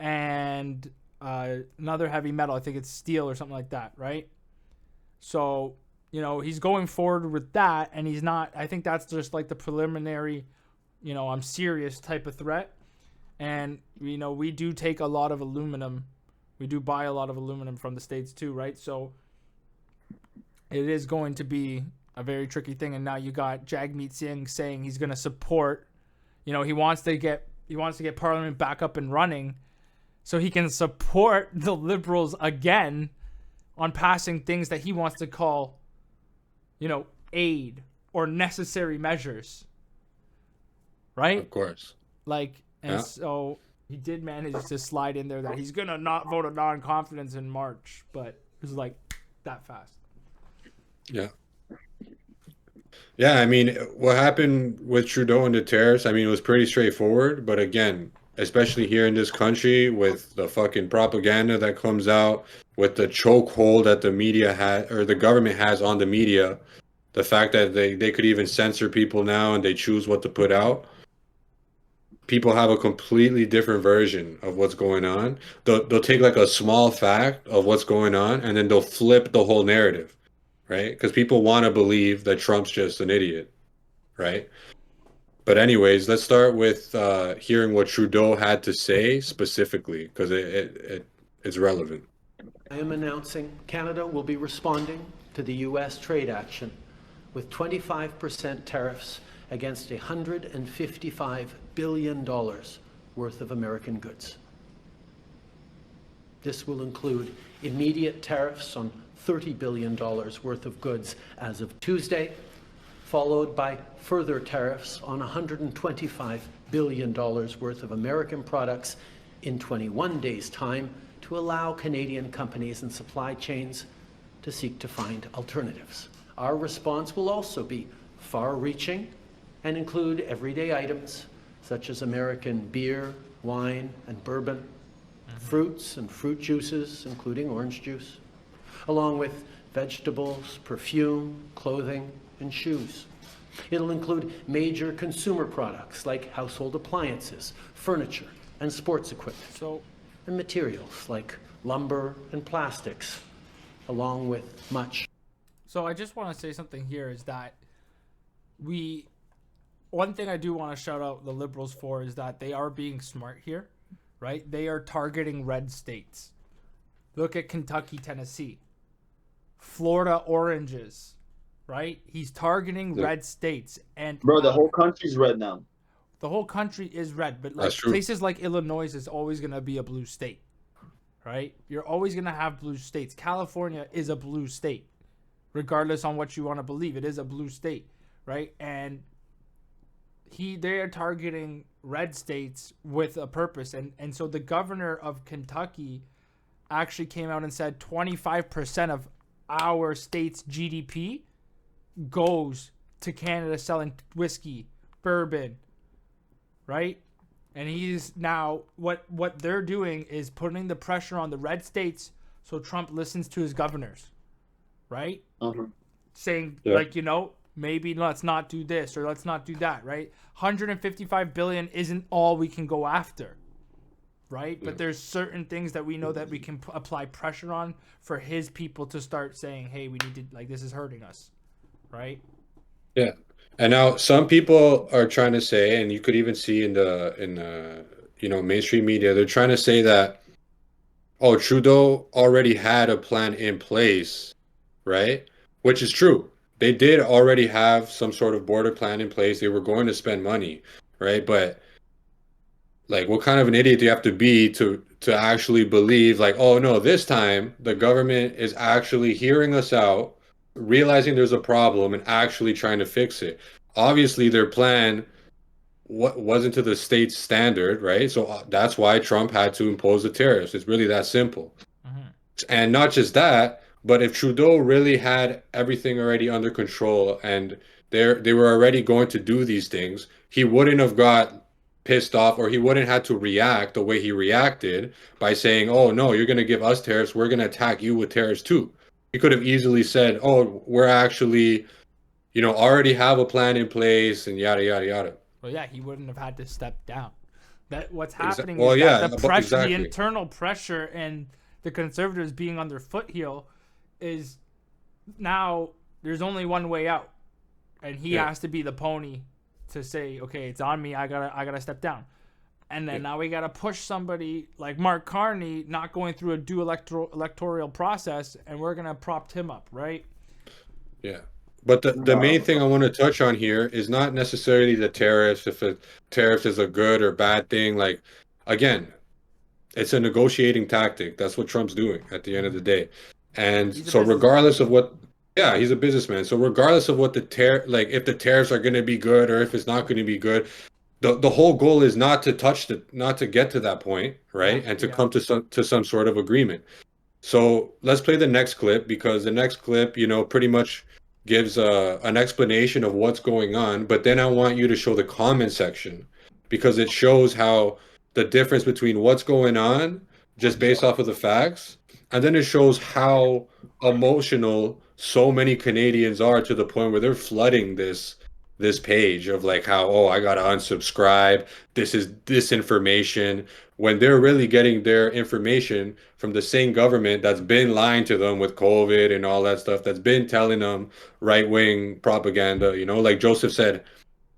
and another heavy metal. I think it's steel or something like that, right? So, he's going forward with that, and he's not... I think that's just like the preliminary, I'm serious type of threat. And, we do take a lot of aluminum. We do buy a lot of aluminum from the States too, right? So it is going to be a very tricky thing. And now you got Jagmeet Singh saying he's going to support, he wants to get Parliament back up and running so he can support the Liberals again on passing things that he wants to call, aid or necessary measures. Right? Of course. So he did manage to slide in there that he's going to not vote a non-confidence in March, but it was like that fast. Yeah. Yeah, I mean, what happened with Trudeau and the tariffs, I mean, it was pretty straightforward. But again, especially here in this country with the fucking propaganda that comes out, with the chokehold that the media has, or the government has on the media, the fact that they could even censor people now and they choose what to put out. People have a completely different version of what's going on. They'll take like a small fact of what's going on and then they'll flip the whole narrative, right? Because people want to believe that Trump's just an idiot, right? But anyways, let's start with hearing what Trudeau had to say specifically, because it's relevant. I am announcing Canada will be responding to the U.S. trade action with 25% tariffs against $155 billion worth of American goods. This will include immediate tariffs on $30 billion worth of goods as of Tuesday, followed by further tariffs on $125 billion worth of American products in 21 days' time to allow Canadian companies and supply chains to seek to find alternatives. Our response will also be far-reaching and include everyday items such as American beer, wine, and bourbon, fruits and fruit juices, including orange juice, along with vegetables, perfume, clothing, and shoes. It'll include major consumer products like household appliances, furniture, and sports equipment, and materials like lumber and plastics, along with much. So I just want to say something here is that one thing I do want to shout out the Liberals for is that they are being smart here, right? They are targeting red states. Look at Kentucky, Tennessee, Florida, oranges, right? He's targeting red states. And bro, the whole country's red now. The whole country is red, but like places like Illinois is always going to be a blue state, right? You're always going to have blue states. California is a blue state, regardless on what you want to believe. It is a blue state, right? And they are targeting red states with a purpose. And so the governor of Kentucky actually came out and said 25% of our state's GDP goes to Canada selling whiskey, bourbon, right? And he's now, what they're doing is putting the pressure on the red states so Trump listens to his governors, right? Saying, like, you know, maybe let's not do this or let's not do that, right? 155 billion isn't all we can go after, right? But there's certain things that we know that we can apply pressure on for his people to start saying, hey, we need to, like, this is hurting us, right? Yeah. And now some people are trying to say, and you could even see in the you know, mainstream media, they're trying to say that, oh, Trudeau already had a plan in place, right? Which is true. They did already have some sort of border plan in place. They were going to spend money, right? But like, what kind of an idiot do you have to be to actually believe, like, oh no, this time the government is actually hearing us out, realizing there's a problem, and actually trying to fix it? Obviously, their plan wasn't to the state's standard, right? So that's why Trump had to impose the tariffs. It's really that simple. And not just that, but if Trudeau really had everything already under control and they were already going to do these things, he wouldn't have got pissed off, or he wouldn't have to react the way he reacted by saying, oh no, you're going to give us tariffs, we're going to attack you with tariffs too. He could have easily said, oh, we're actually, you know, already have a plan in place and yada, yada, yada. Well, yeah, he wouldn't have had to step down. That what's happening well, is yeah, that the pressure, exactly. the internal pressure, and the Conservatives being on their footheel is now there's only one way out, and he has to be the pony to say, okay, it's on me. I gotta step down, and then now we gotta push somebody like Mark Carney, not going through a due electoral process, and we're gonna prop him up, right? Yeah. But the main thing I want to touch on here is not necessarily the tariffs, if a tariff is a good or bad thing. Like, again, it's a negotiating tactic. That's what Trump's doing at the end of the day. And so regardless of what, yeah, he's a businessman. So regardless of what like if the tariffs are going to be good or if it's not going to be good, the whole goal is not to not to get to that point, right? And to come to some sort of agreement. So let's play the next clip, because the next clip, you know, pretty much gives an explanation of what's going on. But then I want you to show the comment section, because it shows how the difference between what's going on just based off of the facts. And then it shows how emotional so many Canadians are to the point where they're flooding this page of like how, oh, I gotta unsubscribe. This is disinformation, when they're really getting their information from the same government that's been lying to them with COVID and all that stuff, that's been telling them right-wing propaganda. You know, like Joseph said,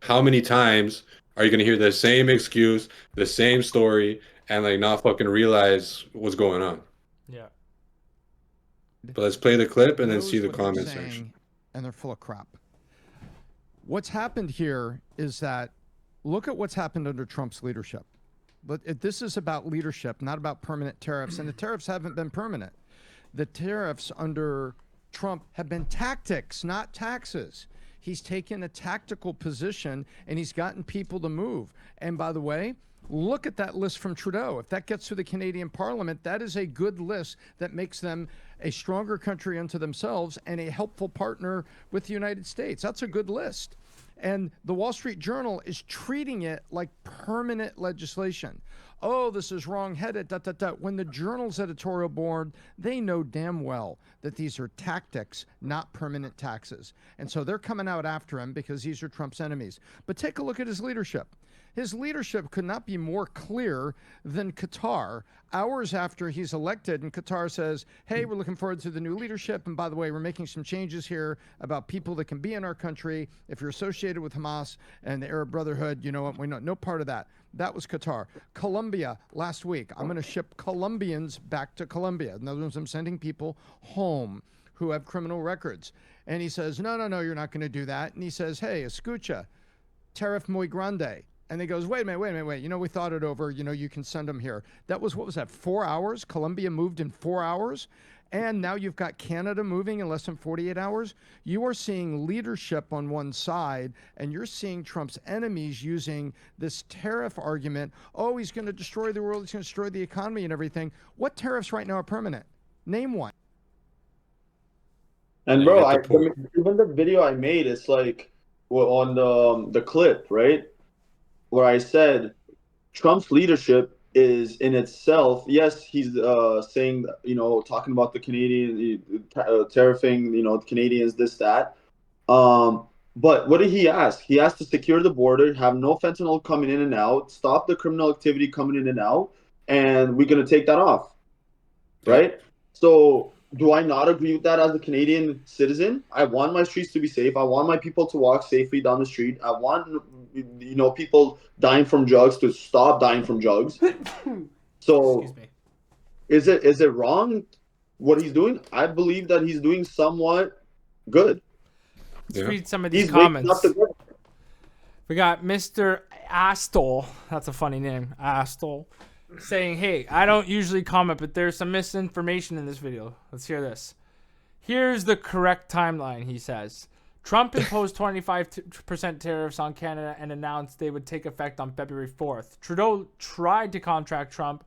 how many times are you gonna hear the same excuse, the same story, and like not fucking realize what's going on? Yeah. But let's play the clip and then knows see the what they're comment saying, section. and they're full of crap. What's happened here is that look at what's happened under Trump's leadership. But this is about leadership, not about permanent tariffs. And the tariffs haven't been permanent. The tariffs under Trump have been tactics, not taxes. He's taken a tactical position and he's gotten people to move. And by the way, look at that list from Trudeau. If that gets through the Canadian Parliament, that is a good list that makes them a stronger country unto themselves and a helpful partner with the United States. That's a good list. And the Wall Street Journal is treating it like permanent legislation. Oh, this is wrong-headed, When the Journal's editorial board, they know damn well that these are tactics, not permanent taxes. And so they're coming out after him because these are Trump's enemies. But take a look at his leadership. His leadership could not be more clear than Qatar. Hours after he's elected, and Qatar says, hey, we're looking forward to the new leadership. And by the way, we're making some changes here about people that can be in our country. If you're associated with Hamas and the Arab Brotherhood, you know what? We know no part of that. That was Qatar. Colombia last week. I'm going to ship Colombians back to Colombia. In other words, I'm sending people home who have criminal records. And he says, no, you're not going to do that. And he says, hey, escucha, tariff muy grande. And he goes, wait a minute. You know, we thought it over. You know, you can send them here. That was, what was that, 4 hours? Colombia moved in 4 hours. And now you've got Canada moving in less than 48 hours. You are seeing leadership on one side, and you're seeing Trump's enemies using this tariff argument. Oh, he's going to destroy the world. He's going to destroy the economy and everything. What tariffs right now are permanent? Name one. And bro, even the video I made, it's like on the clip, right? Where I said Trump's leadership is in itself, yes, he's saying, you know, talking about the Canadian tariffing, you know, Canadians, this, that. But what did he ask? He asked to secure the border, have no fentanyl coming in and out, stop the criminal activity coming in and out, and we're going to take that off, right? So do I not agree with that as a Canadian citizen? I want my streets to be safe. I want my people to walk safely down the street. I want, you know, people dying from drugs to stop dying from drugs. So is it wrong what he's doing? I believe that he's doing somewhat good. Let's read some of these comments. We got Mr. Astol. That's a funny name. Astol. Saying, hey, I don't usually comment, but there's some misinformation in this video. Let's hear this. Here's the correct timeline, he says. Trump imposed 25% tariffs on Canada and announced they would take effect on February 4th. Trudeau tried to contract Trump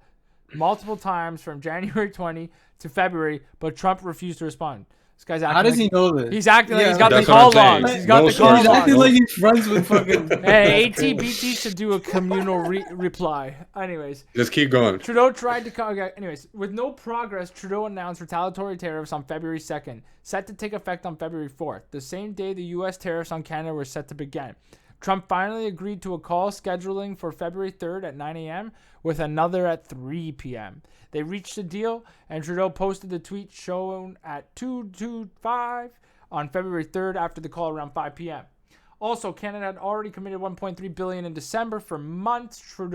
multiple times from January 20 to February, but Trump refused to respond. This guy's acting. How does he know this? He's acting like he's got the call logs. He's got the call logs. He's acting like he's friends with fucking. Hey, ATBT should do a communal reply. Anyways. Just keep going. Trudeau tried to. Okay, anyways, with no progress, Trudeau announced retaliatory tariffs on February 2nd, set to take effect on February 4th, the same day the U.S. tariffs on Canada were set to begin. Trump finally agreed to a call scheduling for February 3rd at 9 a.m. with another at 3 p.m. They reached a deal, and Trudeau posted the tweet shown at 2:25 on February 3rd after the call around 5 p.m. Also, Canada had already committed $1.3 billion in December. For months, Trump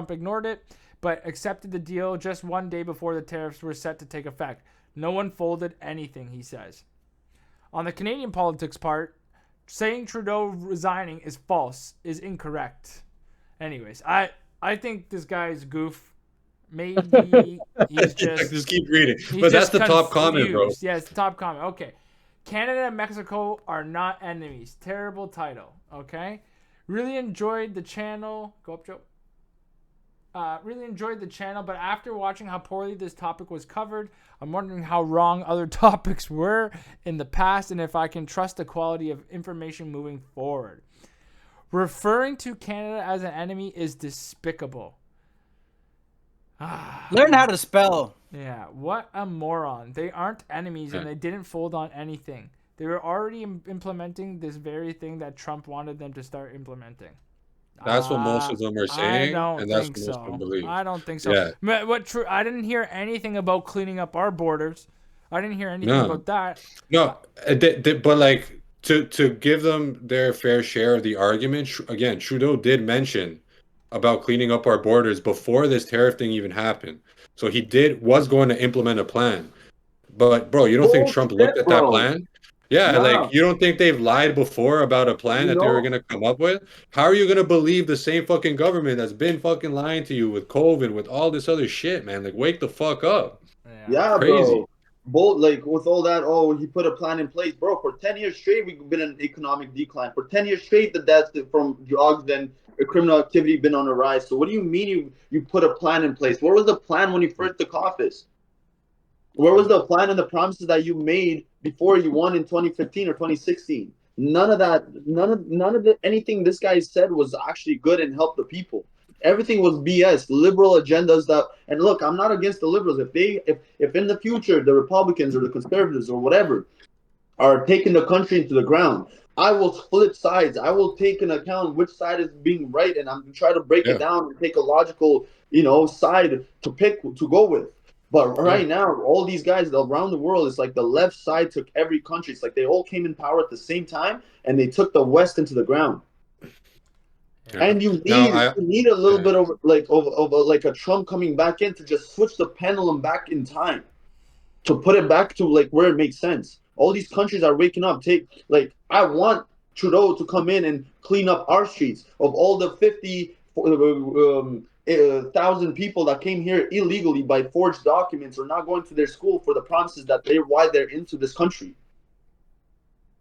ignored it, but accepted the deal just one day before the tariffs were set to take effect. No one folded anything, he says. On the Canadian politics part, saying Trudeau resigning is false, is incorrect. Anyways, I think this guy's goof. Maybe he's just keep reading. But that's the top comment, bro. Yes, the top comment. Okay. Canada and Mexico are not enemies. Terrible title. Okay. Really enjoyed the channel. Go up, Joe. Really enjoyed the channel, but after watching how poorly this topic was covered, I'm wondering how wrong other topics were in the past and if I can trust the quality of information moving forward. Referring to Canada as an enemy is despicable. Learn how to spell. Yeah, what a moron. They aren't enemies and they didn't fold on anything. They were already implementing this very thing that Trump wanted them to start implementing. That's what most of them are saying, and that's what most of them believe. I don't think so. Yeah. I didn't hear anything about cleaning up our borders. I didn't hear anything about that. No, but like to give them their fair share of the argument, again, Trudeau did mention about cleaning up our borders before this tariff thing even happened. So he was going to implement a plan. But bro, you don't think Trump looked at that plan? Yeah, like you don't think they've lied before about a plan that they were gonna come up with? How are you gonna believe the same fucking government that's been fucking lying to you with COVID, with all this other shit, man? Like, wake the fuck up. Yeah, Crazy. bro. Like with all that, he put a plan in place, bro. For 10 years straight, we've been in economic decline. For 10 years straight, the deaths from drugs and criminal activity been on the rise. So what do you mean you put a plan in place? Where was the plan when you first took office? Where was the plan and the promises that you made before you won in 2015 or 2016? None of that, anything this guy said was actually good and helped the people. Everything was BS, liberal agendas and look, I'm not against the liberals. If in the future the Republicans or the conservatives or whatever are taking the country into the ground, I will flip sides. I will take into account which side is being right, and I'm going to try to break it down and take a logical, side to go with. But right now, all these guys around the world, it's like the left side took every country. It's like they all came in power at the same time, and they took the West into the ground. Yeah. And you need a little bit of like a Trump coming back in to just switch the pendulum back in time, to put it back to like where it makes sense. All these countries are waking up. I want Trudeau to come in and clean up our streets of all the 50,000 people that came here illegally by forged documents or not going to their school for the promises that why they're into this country.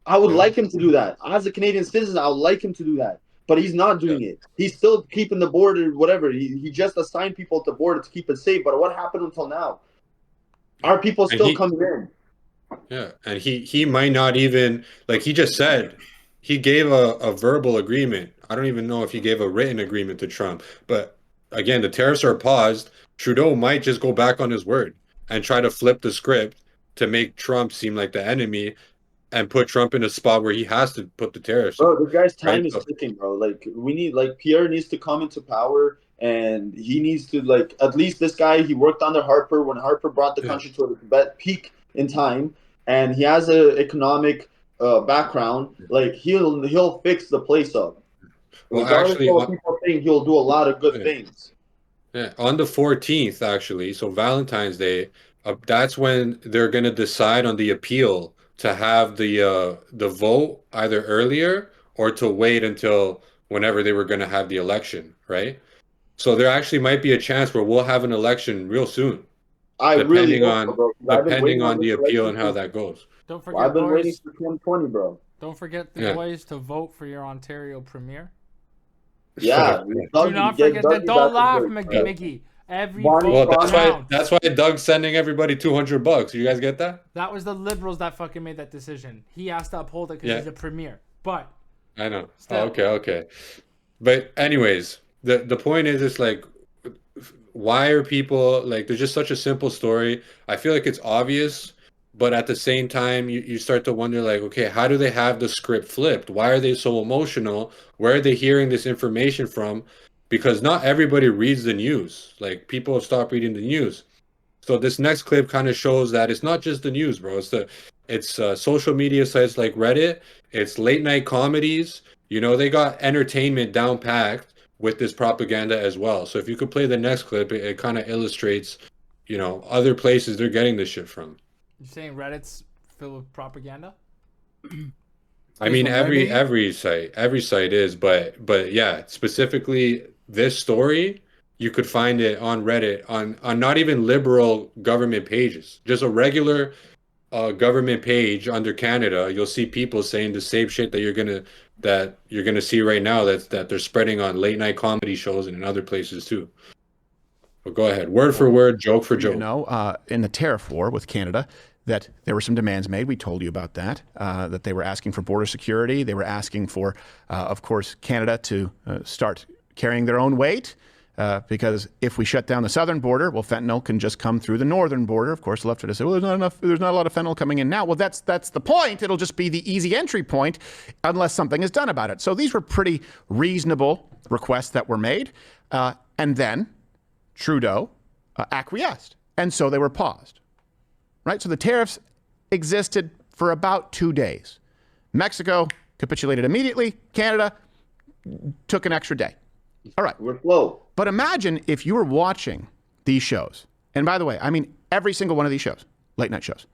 I would like him to do that. As a Canadian citizen, I would like him to do that. But he's not doing it. He's still keeping the border, whatever. He just assigned people to the border to keep it safe. But what happened until now? Are people still coming in? Yeah, and he might not even, like he just said, he gave a verbal agreement. I don't even know if he gave a written agreement to Trump. But again, the tariffs are paused. Trudeau might just go back on his word and try to flip the script to make Trump seem like the enemy and put Trump in a spot where he has to put the tariffs. Bro, the guy's time is ticking, bro. Like Pierre needs to come into power, and he needs to at least this guy, he worked under Harper when Harper brought the country to a peak in time, and he has an economic background. Like he'll fix the place up. Well, regardless actually, of what people think, he'll do a lot of good things. Yeah, on the 14th, actually, so Valentine's Day, that's when they're going to decide on the appeal to have the vote either earlier or to wait until whenever they were going to have the election, right? So there actually might be a chance where we'll have an election real soon. Depending on the appeal and how that goes. Don't forget, I've been waiting for 2020, bro. Don't forget the boys to vote for your Ontario Premier. Yeah, do not forget that. Don't laugh, Mickey. Every vote that's why Doug's sending everybody $200. You guys get that? That was the Liberals that fucking made that decision. He has to uphold it because he's a premier. But I know. Okay. But anyways, the point is, it's like, why are people like? There's just such a simple story. I feel like it's obvious, but at the same time, you start to wonder, like, okay, how do they have the script flipped? Why are they so emotional? Where are they hearing this information from? Because not everybody reads the news. Like, people have stopped reading the news. So this next clip kind of shows that it's not just the news, bro. It's social media sites like Reddit. It's late night comedies. They got entertainment down packed with this propaganda as well. So if you could play the next clip, it kind of illustrates, other places they're getting this shit from. You're saying Reddit's filled with propaganda? I mean, every site is, but yeah, specifically this story, you could find it on Reddit on not even liberal government pages, just a regular government page under Canada. You'll see people saying the same shit that you're gonna see right now that they're spreading on late night comedy shows and in other places too. But go ahead, word for word, joke for joke. In the tariff war with Canada, that there were some demands made. We told you about that, that they were asking for border security. They were asking for, of course, Canada to start carrying their own weight. Because if we shut down the southern border, well, fentanyl can just come through the northern border. Of course, the left would say, well, there's not a lot of fentanyl coming in now. Well, that's the point. It'll just be the easy entry point unless something is done about it. So these were pretty reasonable requests that were made. And then Trudeau acquiesced. And so they were paused. Right? So the tariffs existed for about 2 days. Mexico capitulated immediately. Canada took an extra day. All right. We're slow. But imagine if you were watching these shows, and by the way, I mean every single one of these shows, late night shows,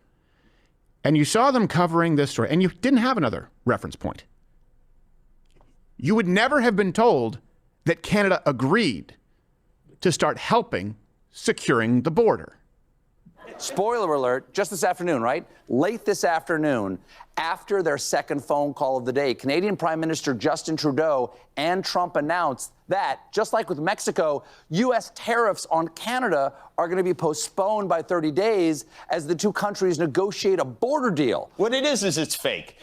and you saw them covering this story, and you didn't have another reference point. You would never have been told that Canada agreed to start helping securing the border. Spoiler alert, just this afternoon, right? Late this afternoon, after their second phone call of the day, Canadian Prime Minister Justin Trudeau and Trump announced that, just like with Mexico, U.S. tariffs on Canada are going to be postponed by 30 days as the two countries negotiate a border deal. What it is it's fake.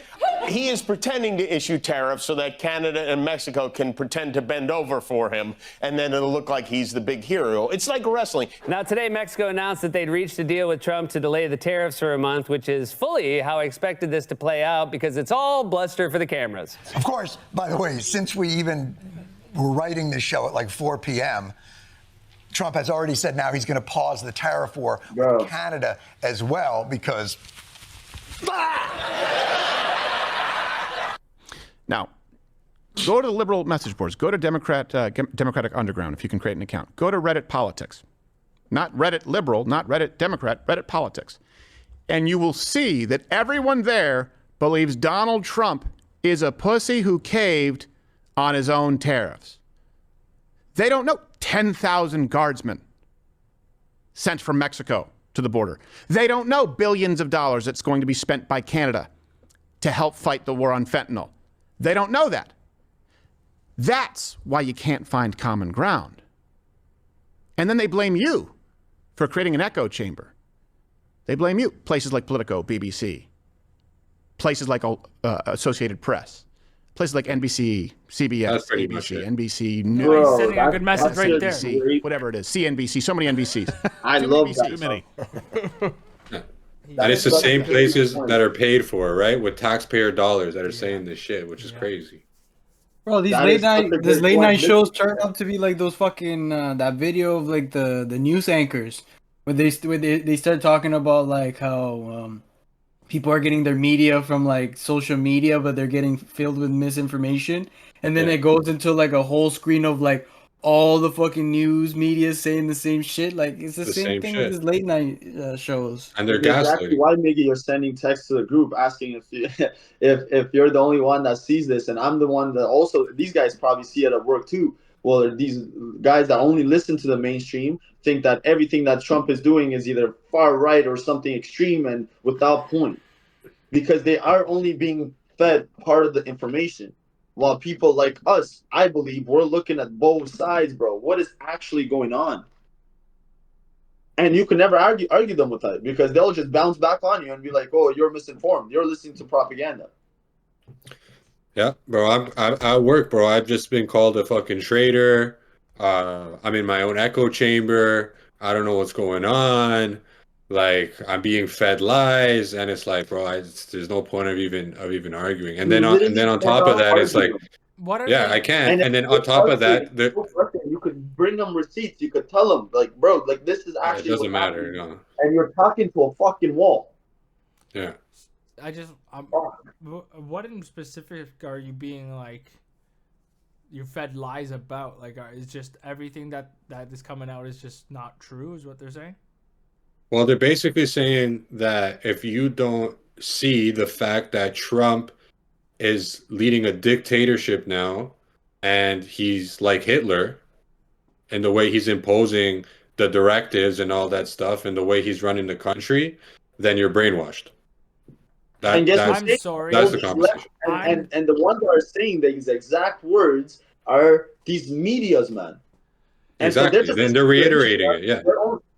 He is pretending to issue tariffs so that Canada and Mexico can pretend to bend over for him, and then it'll look like he's the big hero. It's like wrestling. Now, today, Mexico announced that they'd reached a deal with Trump to delay the tariffs for a month, which is fully how I expected this to play out because it's all bluster for the cameras. Of course, by the way, since we even were writing this show at like 4 p.m., Trump has already said now he's going to pause the tariff war with Canada as well because... Now, go to the liberal message boards. Go to Democratic Underground if you can create an account. Go to Reddit Politics. Not Reddit Liberal, not Reddit Democrat, Reddit Politics. And you will see that everyone there believes Donald Trump is a pussy who caved on his own tariffs. They don't know 10,000 guardsmen sent from Mexico to the border. They don't know billions of dollars that's going to be spent by Canada to help fight the war on fentanyl. They don't know that. That's why you can't find common ground. And then they blame you for creating an echo chamber. They blame you. Places like Politico, BBC, places like Associated Press, places like NBC, CBS, ABC, NBC News. Bro, sending a good message right there. NBC, whatever it is, CNBC, so many NBCs. I love that. Too many. And it's the same places that are paid for, right? With taxpayer dollars that are saying this shit, which is crazy. Bro, these late night shows turn out to be like those fucking that video of like the news anchors where they start talking about like how people are getting their media from like social media, but they're getting filled with misinformation, and then it goes into like a whole screen of like all the fucking news media saying the same shit. Like it's the same thing with these late night shows. And they're exactly why, Miggy, you're sending text to the group asking if you're the only one that sees this, and I'm the one that also. These guys probably see it at work too. Well, these guys that only listen to the mainstream think that everything that Trump is doing is either far right or something extreme and without point, because they are only being fed part of the information. While people like us, I believe, we're looking at both sides, bro. What is actually going on? And you can never argue them with that because they'll just bounce back on you and be like, "Oh, you're misinformed. You're listening to propaganda." Yeah, bro. I work, bro. I've just been called a fucking traitor. I'm in my own echo chamber. I don't know what's going on. Like I'm being fed lies, and it's like, bro, there's no point of even arguing. And then on top of that, it's like, I can. And then on top of that, you could bring them receipts. You could tell them, like, bro, like this is actually. It doesn't matter, no. And you're talking to a fucking wall. Yeah. What in specific are you being like? You fed lies about? Like, is just everything that is coming out is just not true? Is what they're saying? Well, they're basically saying that if you don't see the fact that Trump is leading a dictatorship now, and he's like Hitler in the way he's imposing the directives and all that stuff and the way he's running the country, then you're brainwashed. I'm sorry. That's the conversation. And the ones that are saying these exact words are these medias, man. And so exactly. they're just Then they're reiterating it. Yeah.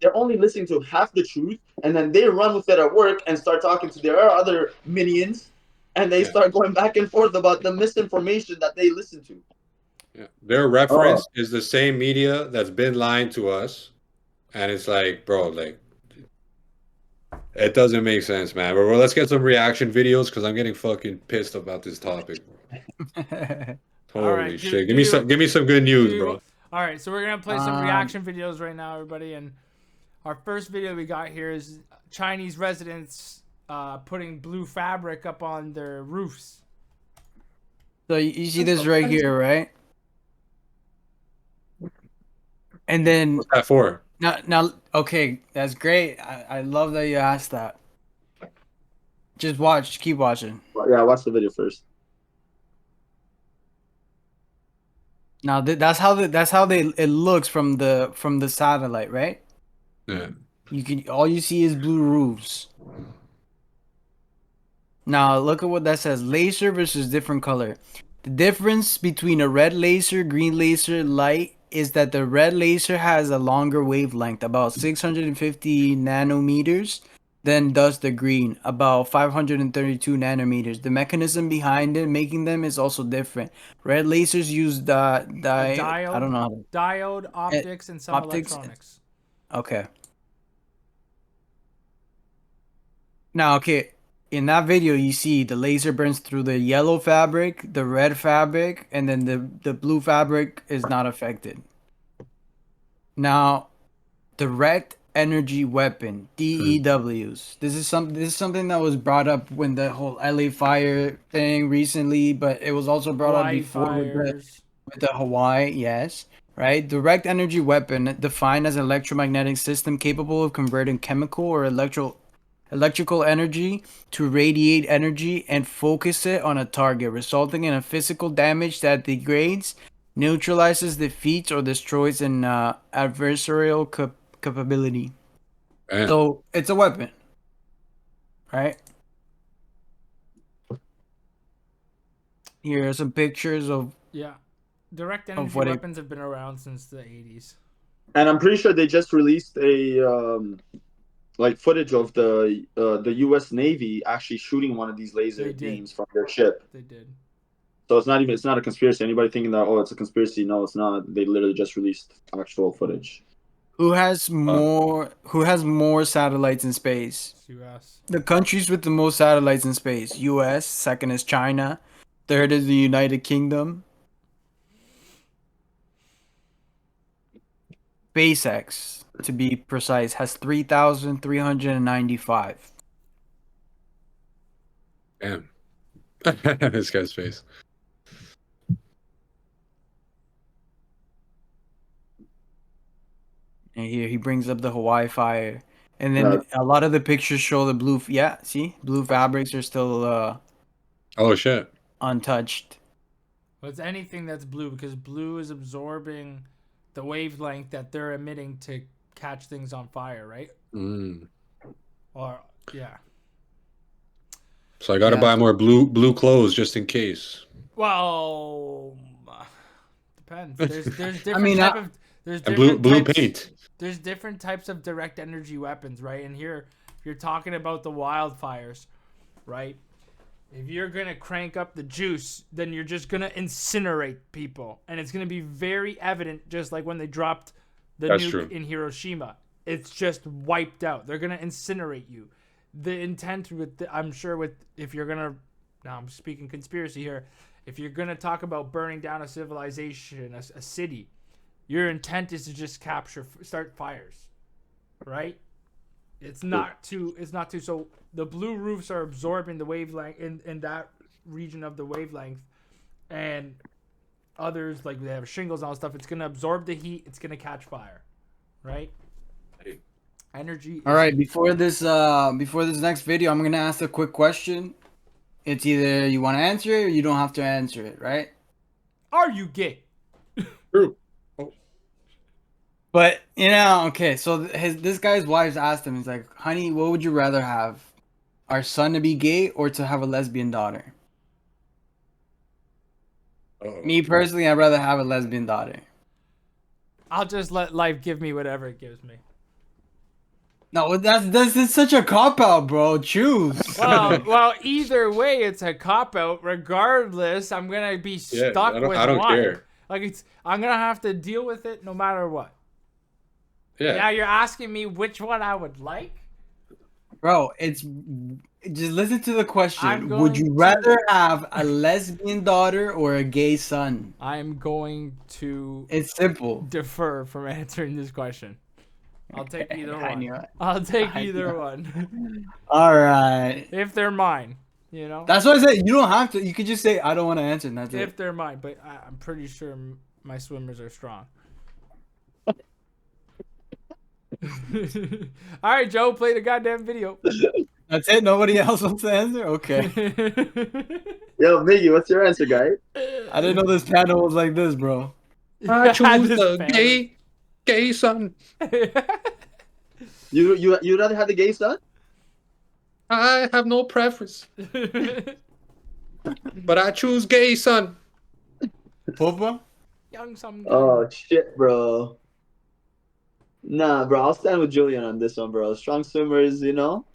They're only listening to half the truth, and then they run with it at work and start talking to their other minions, and they start going back and forth about the misinformation that they listen to. Yeah. Their reference is the same media that's been lying to us, and it's like, bro, like, it doesn't make sense, man. But let's get some reaction videos because I'm getting fucking pissed about this topic. Holy shit! Give me some good news, bro. All right, so we're gonna play some reaction videos right now, everybody. And our first video we got here is Chinese residents putting blue fabric up on their roofs. So you see this right here, right? And then what's that for? Now, okay, that's great. I love that you asked that. Just watch, keep watching. Yeah, watch the video first. Now that's how it looks from the satellite, right? Yeah. All you see is blue roofs. Now look at what that says: laser versus different color. The difference between a red laser, green laser, light is that the red laser has a longer wavelength, about 650 nanometers, than does the green, about 532 nanometers. The mechanism behind it, making them, is also different. Red lasers use diode, I don't know. Diode, optics, and some electronics. Okay. Now, okay, in that video, you see the laser burns through the yellow fabric, the red fabric, and then the blue fabric is not affected. Now, direct energy weapon, DEWs. This is something that was brought up when the whole LA fire thing recently, but it was also brought up before with the Hawaii, yes. Right? Direct energy weapon, defined as an electromagnetic system capable of converting chemical or electrical energy to radiate energy and focus it on a target, resulting in a physical damage that degrades, neutralizes, defeats, or destroys an adversarial capability. Damn. So it's a weapon, right? Here are some pictures of direct energy weapons have been around since the 80s. And I'm pretty sure they just released a like footage of the U.S. Navy actually shooting one of these laser beams from their ship. They did. So it's not a conspiracy. Anybody thinking that it's a conspiracy? No, it's not. They literally just released actual footage. Who has more satellites in space? US. The countries with the most satellites in space: US, second is China, third is the United Kingdom. SpaceX, to be precise, has 3,395. Damn. This guy's face. And here he brings up the Hawaii fire. And then a lot of the pictures show the blue. Yeah, see? Blue fabrics are still oh, shit. untouched. Well, it's anything that's blue because blue is absorbing the wavelength that they're emitting to catch things on fire, right? Or, yeah. So I got to buy more blue clothes just in case. Well, depends. There's different there's different blue paint. There's different types of direct energy weapons, right? And here, if you're talking about the wildfires, right? If you're going to crank up the juice, then you're just going to incinerate people. And it's going to be very evident, just like when they dropped the nuke in Hiroshima. It's just wiped out. They're going to incinerate you. The intent I'm sure if you're going to, now I'm speaking conspiracy here, if you're going to talk about burning down a civilization, a city, your intent is to just start fires, right? It's not too. So the blue roofs are absorbing the wavelength in that region of the wavelength, and others, like they have shingles and all stuff, it's gonna absorb the heat. It's gonna catch fire, right? Energy. All right. Before this next video, I'm gonna ask a quick question. It's either you want to answer it or you don't have to answer it, right? Are you gay? True. But, okay, so this guy's wife asked him, he's like, honey, what would you rather have? Our son to be gay or to have a lesbian daughter? Me, personally, I'd rather have a lesbian daughter. I'll just let life give me whatever it gives me. No, that's such a cop out, bro. Choose. Well, either way, it's a cop out. Regardless, I'm gonna be stuck with one. I don't care. Like I'm gonna have to deal with it no matter what. Yeah. Now you're asking me which one I would like, bro. It's just listen to the question. Would you rather have a lesbian daughter or a gay son? I'm going to. It's simple. Defer from answering this question. I'll take either I one. knew it. I'll take I either knew it. one. All right. If they're mine, you know. That's what I said. You don't have to. You could just say I don't want to answer. And that's If it. they're mine, but I'm pretty sure my swimmers are strong. All right, Joe, play the goddamn video. That's it. Nobody else wants to answer. Okay. Yo, Miggy, what's your answer, guy? I didn't know this panel was like this, bro. I choose the gay son. You rather have the gay son? I have no preference. But I choose gay son. Papa? Young some. Oh shit, bro. Nah, bro, I'll stand with Julian on this one, bro. Strong swimmers, you know.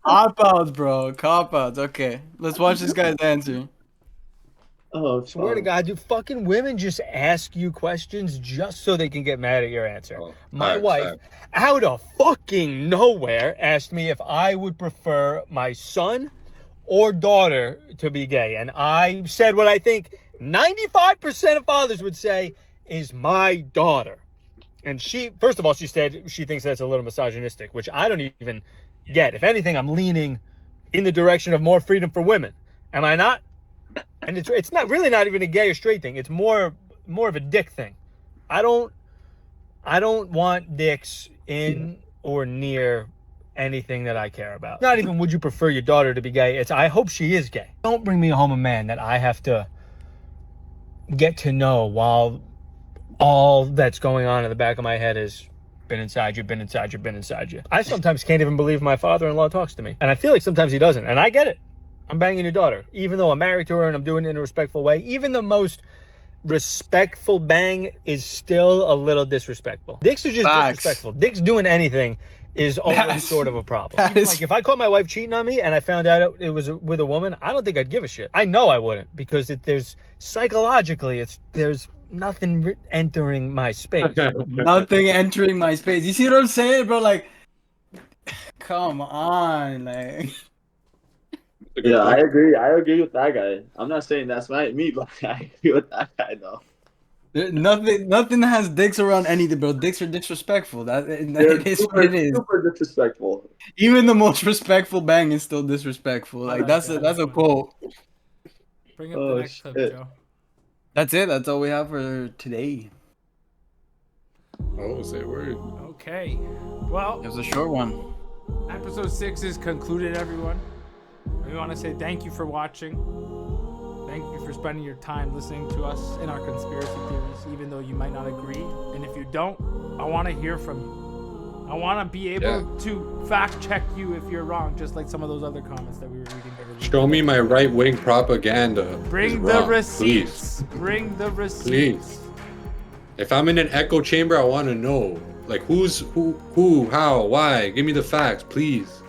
Cop outs, bro. Cop outs. Okay, let's watch this guy's answer. Oh, swear to God, do fucking women just ask you questions just so they can get mad at your answer? My wife, out of fucking nowhere, asked me if I would prefer my son or daughter to be gay. And I said what I think 95% of fathers would say is my daughter. And she, first of all, she said she thinks that's a little misogynistic, which I don't even get. If anything, I'm leaning in the direction of more freedom for women. Am I not? And it's not really not even a gay or straight thing. It's more of a dick thing. I don't want dicks in or near anything that I care about. Not even would you prefer your daughter to be gay. It's I hope she is gay. Don't bring me home a man that I have to get to know while all that's going on in the back of my head is been inside you. I sometimes can't even believe my father-in-law talks to me. And I feel like sometimes he doesn't. And I get it. I'm banging your daughter, even though I'm married to her and I'm doing it in a respectful way. Even the most respectful bang is still a little disrespectful. Dicks are just disrespectful. Dicks doing anything is always sort of a problem. Like if I caught my wife cheating on me and I found out it was with a woman, I don't think I'd give a shit. I know I wouldn't because there's psychologically there's nothing entering my space. Nothing entering my space. You see what I'm saying, bro? Like, come on, like. Yeah, I agree. I agree with that guy. I'm not saying that's me, but I agree with that guy though. Nothing has dicks around anything, bro. Dicks are disrespectful. It is what it is. Super disrespectful. Even the most respectful bang is still disrespectful. Like that's a quote. Bring up the next clip, Joe. That's it. That's all we have for today. Oh, say word. Okay. Well, it was a short one. Episode 6 is concluded, everyone. We want to say thank you for watching. Thank you for spending your time listening to us in our conspiracy theories, even though you might not agree. And if you don't, I want to hear from you. I want to be able to fact check you if you're wrong, just like some of those other comments that we were reading. Show me my right-wing propaganda. Bring the receipts. Bring the receipts. Please. If I'm in an echo chamber, I want to know. Like who, how, why? Give me the facts, please.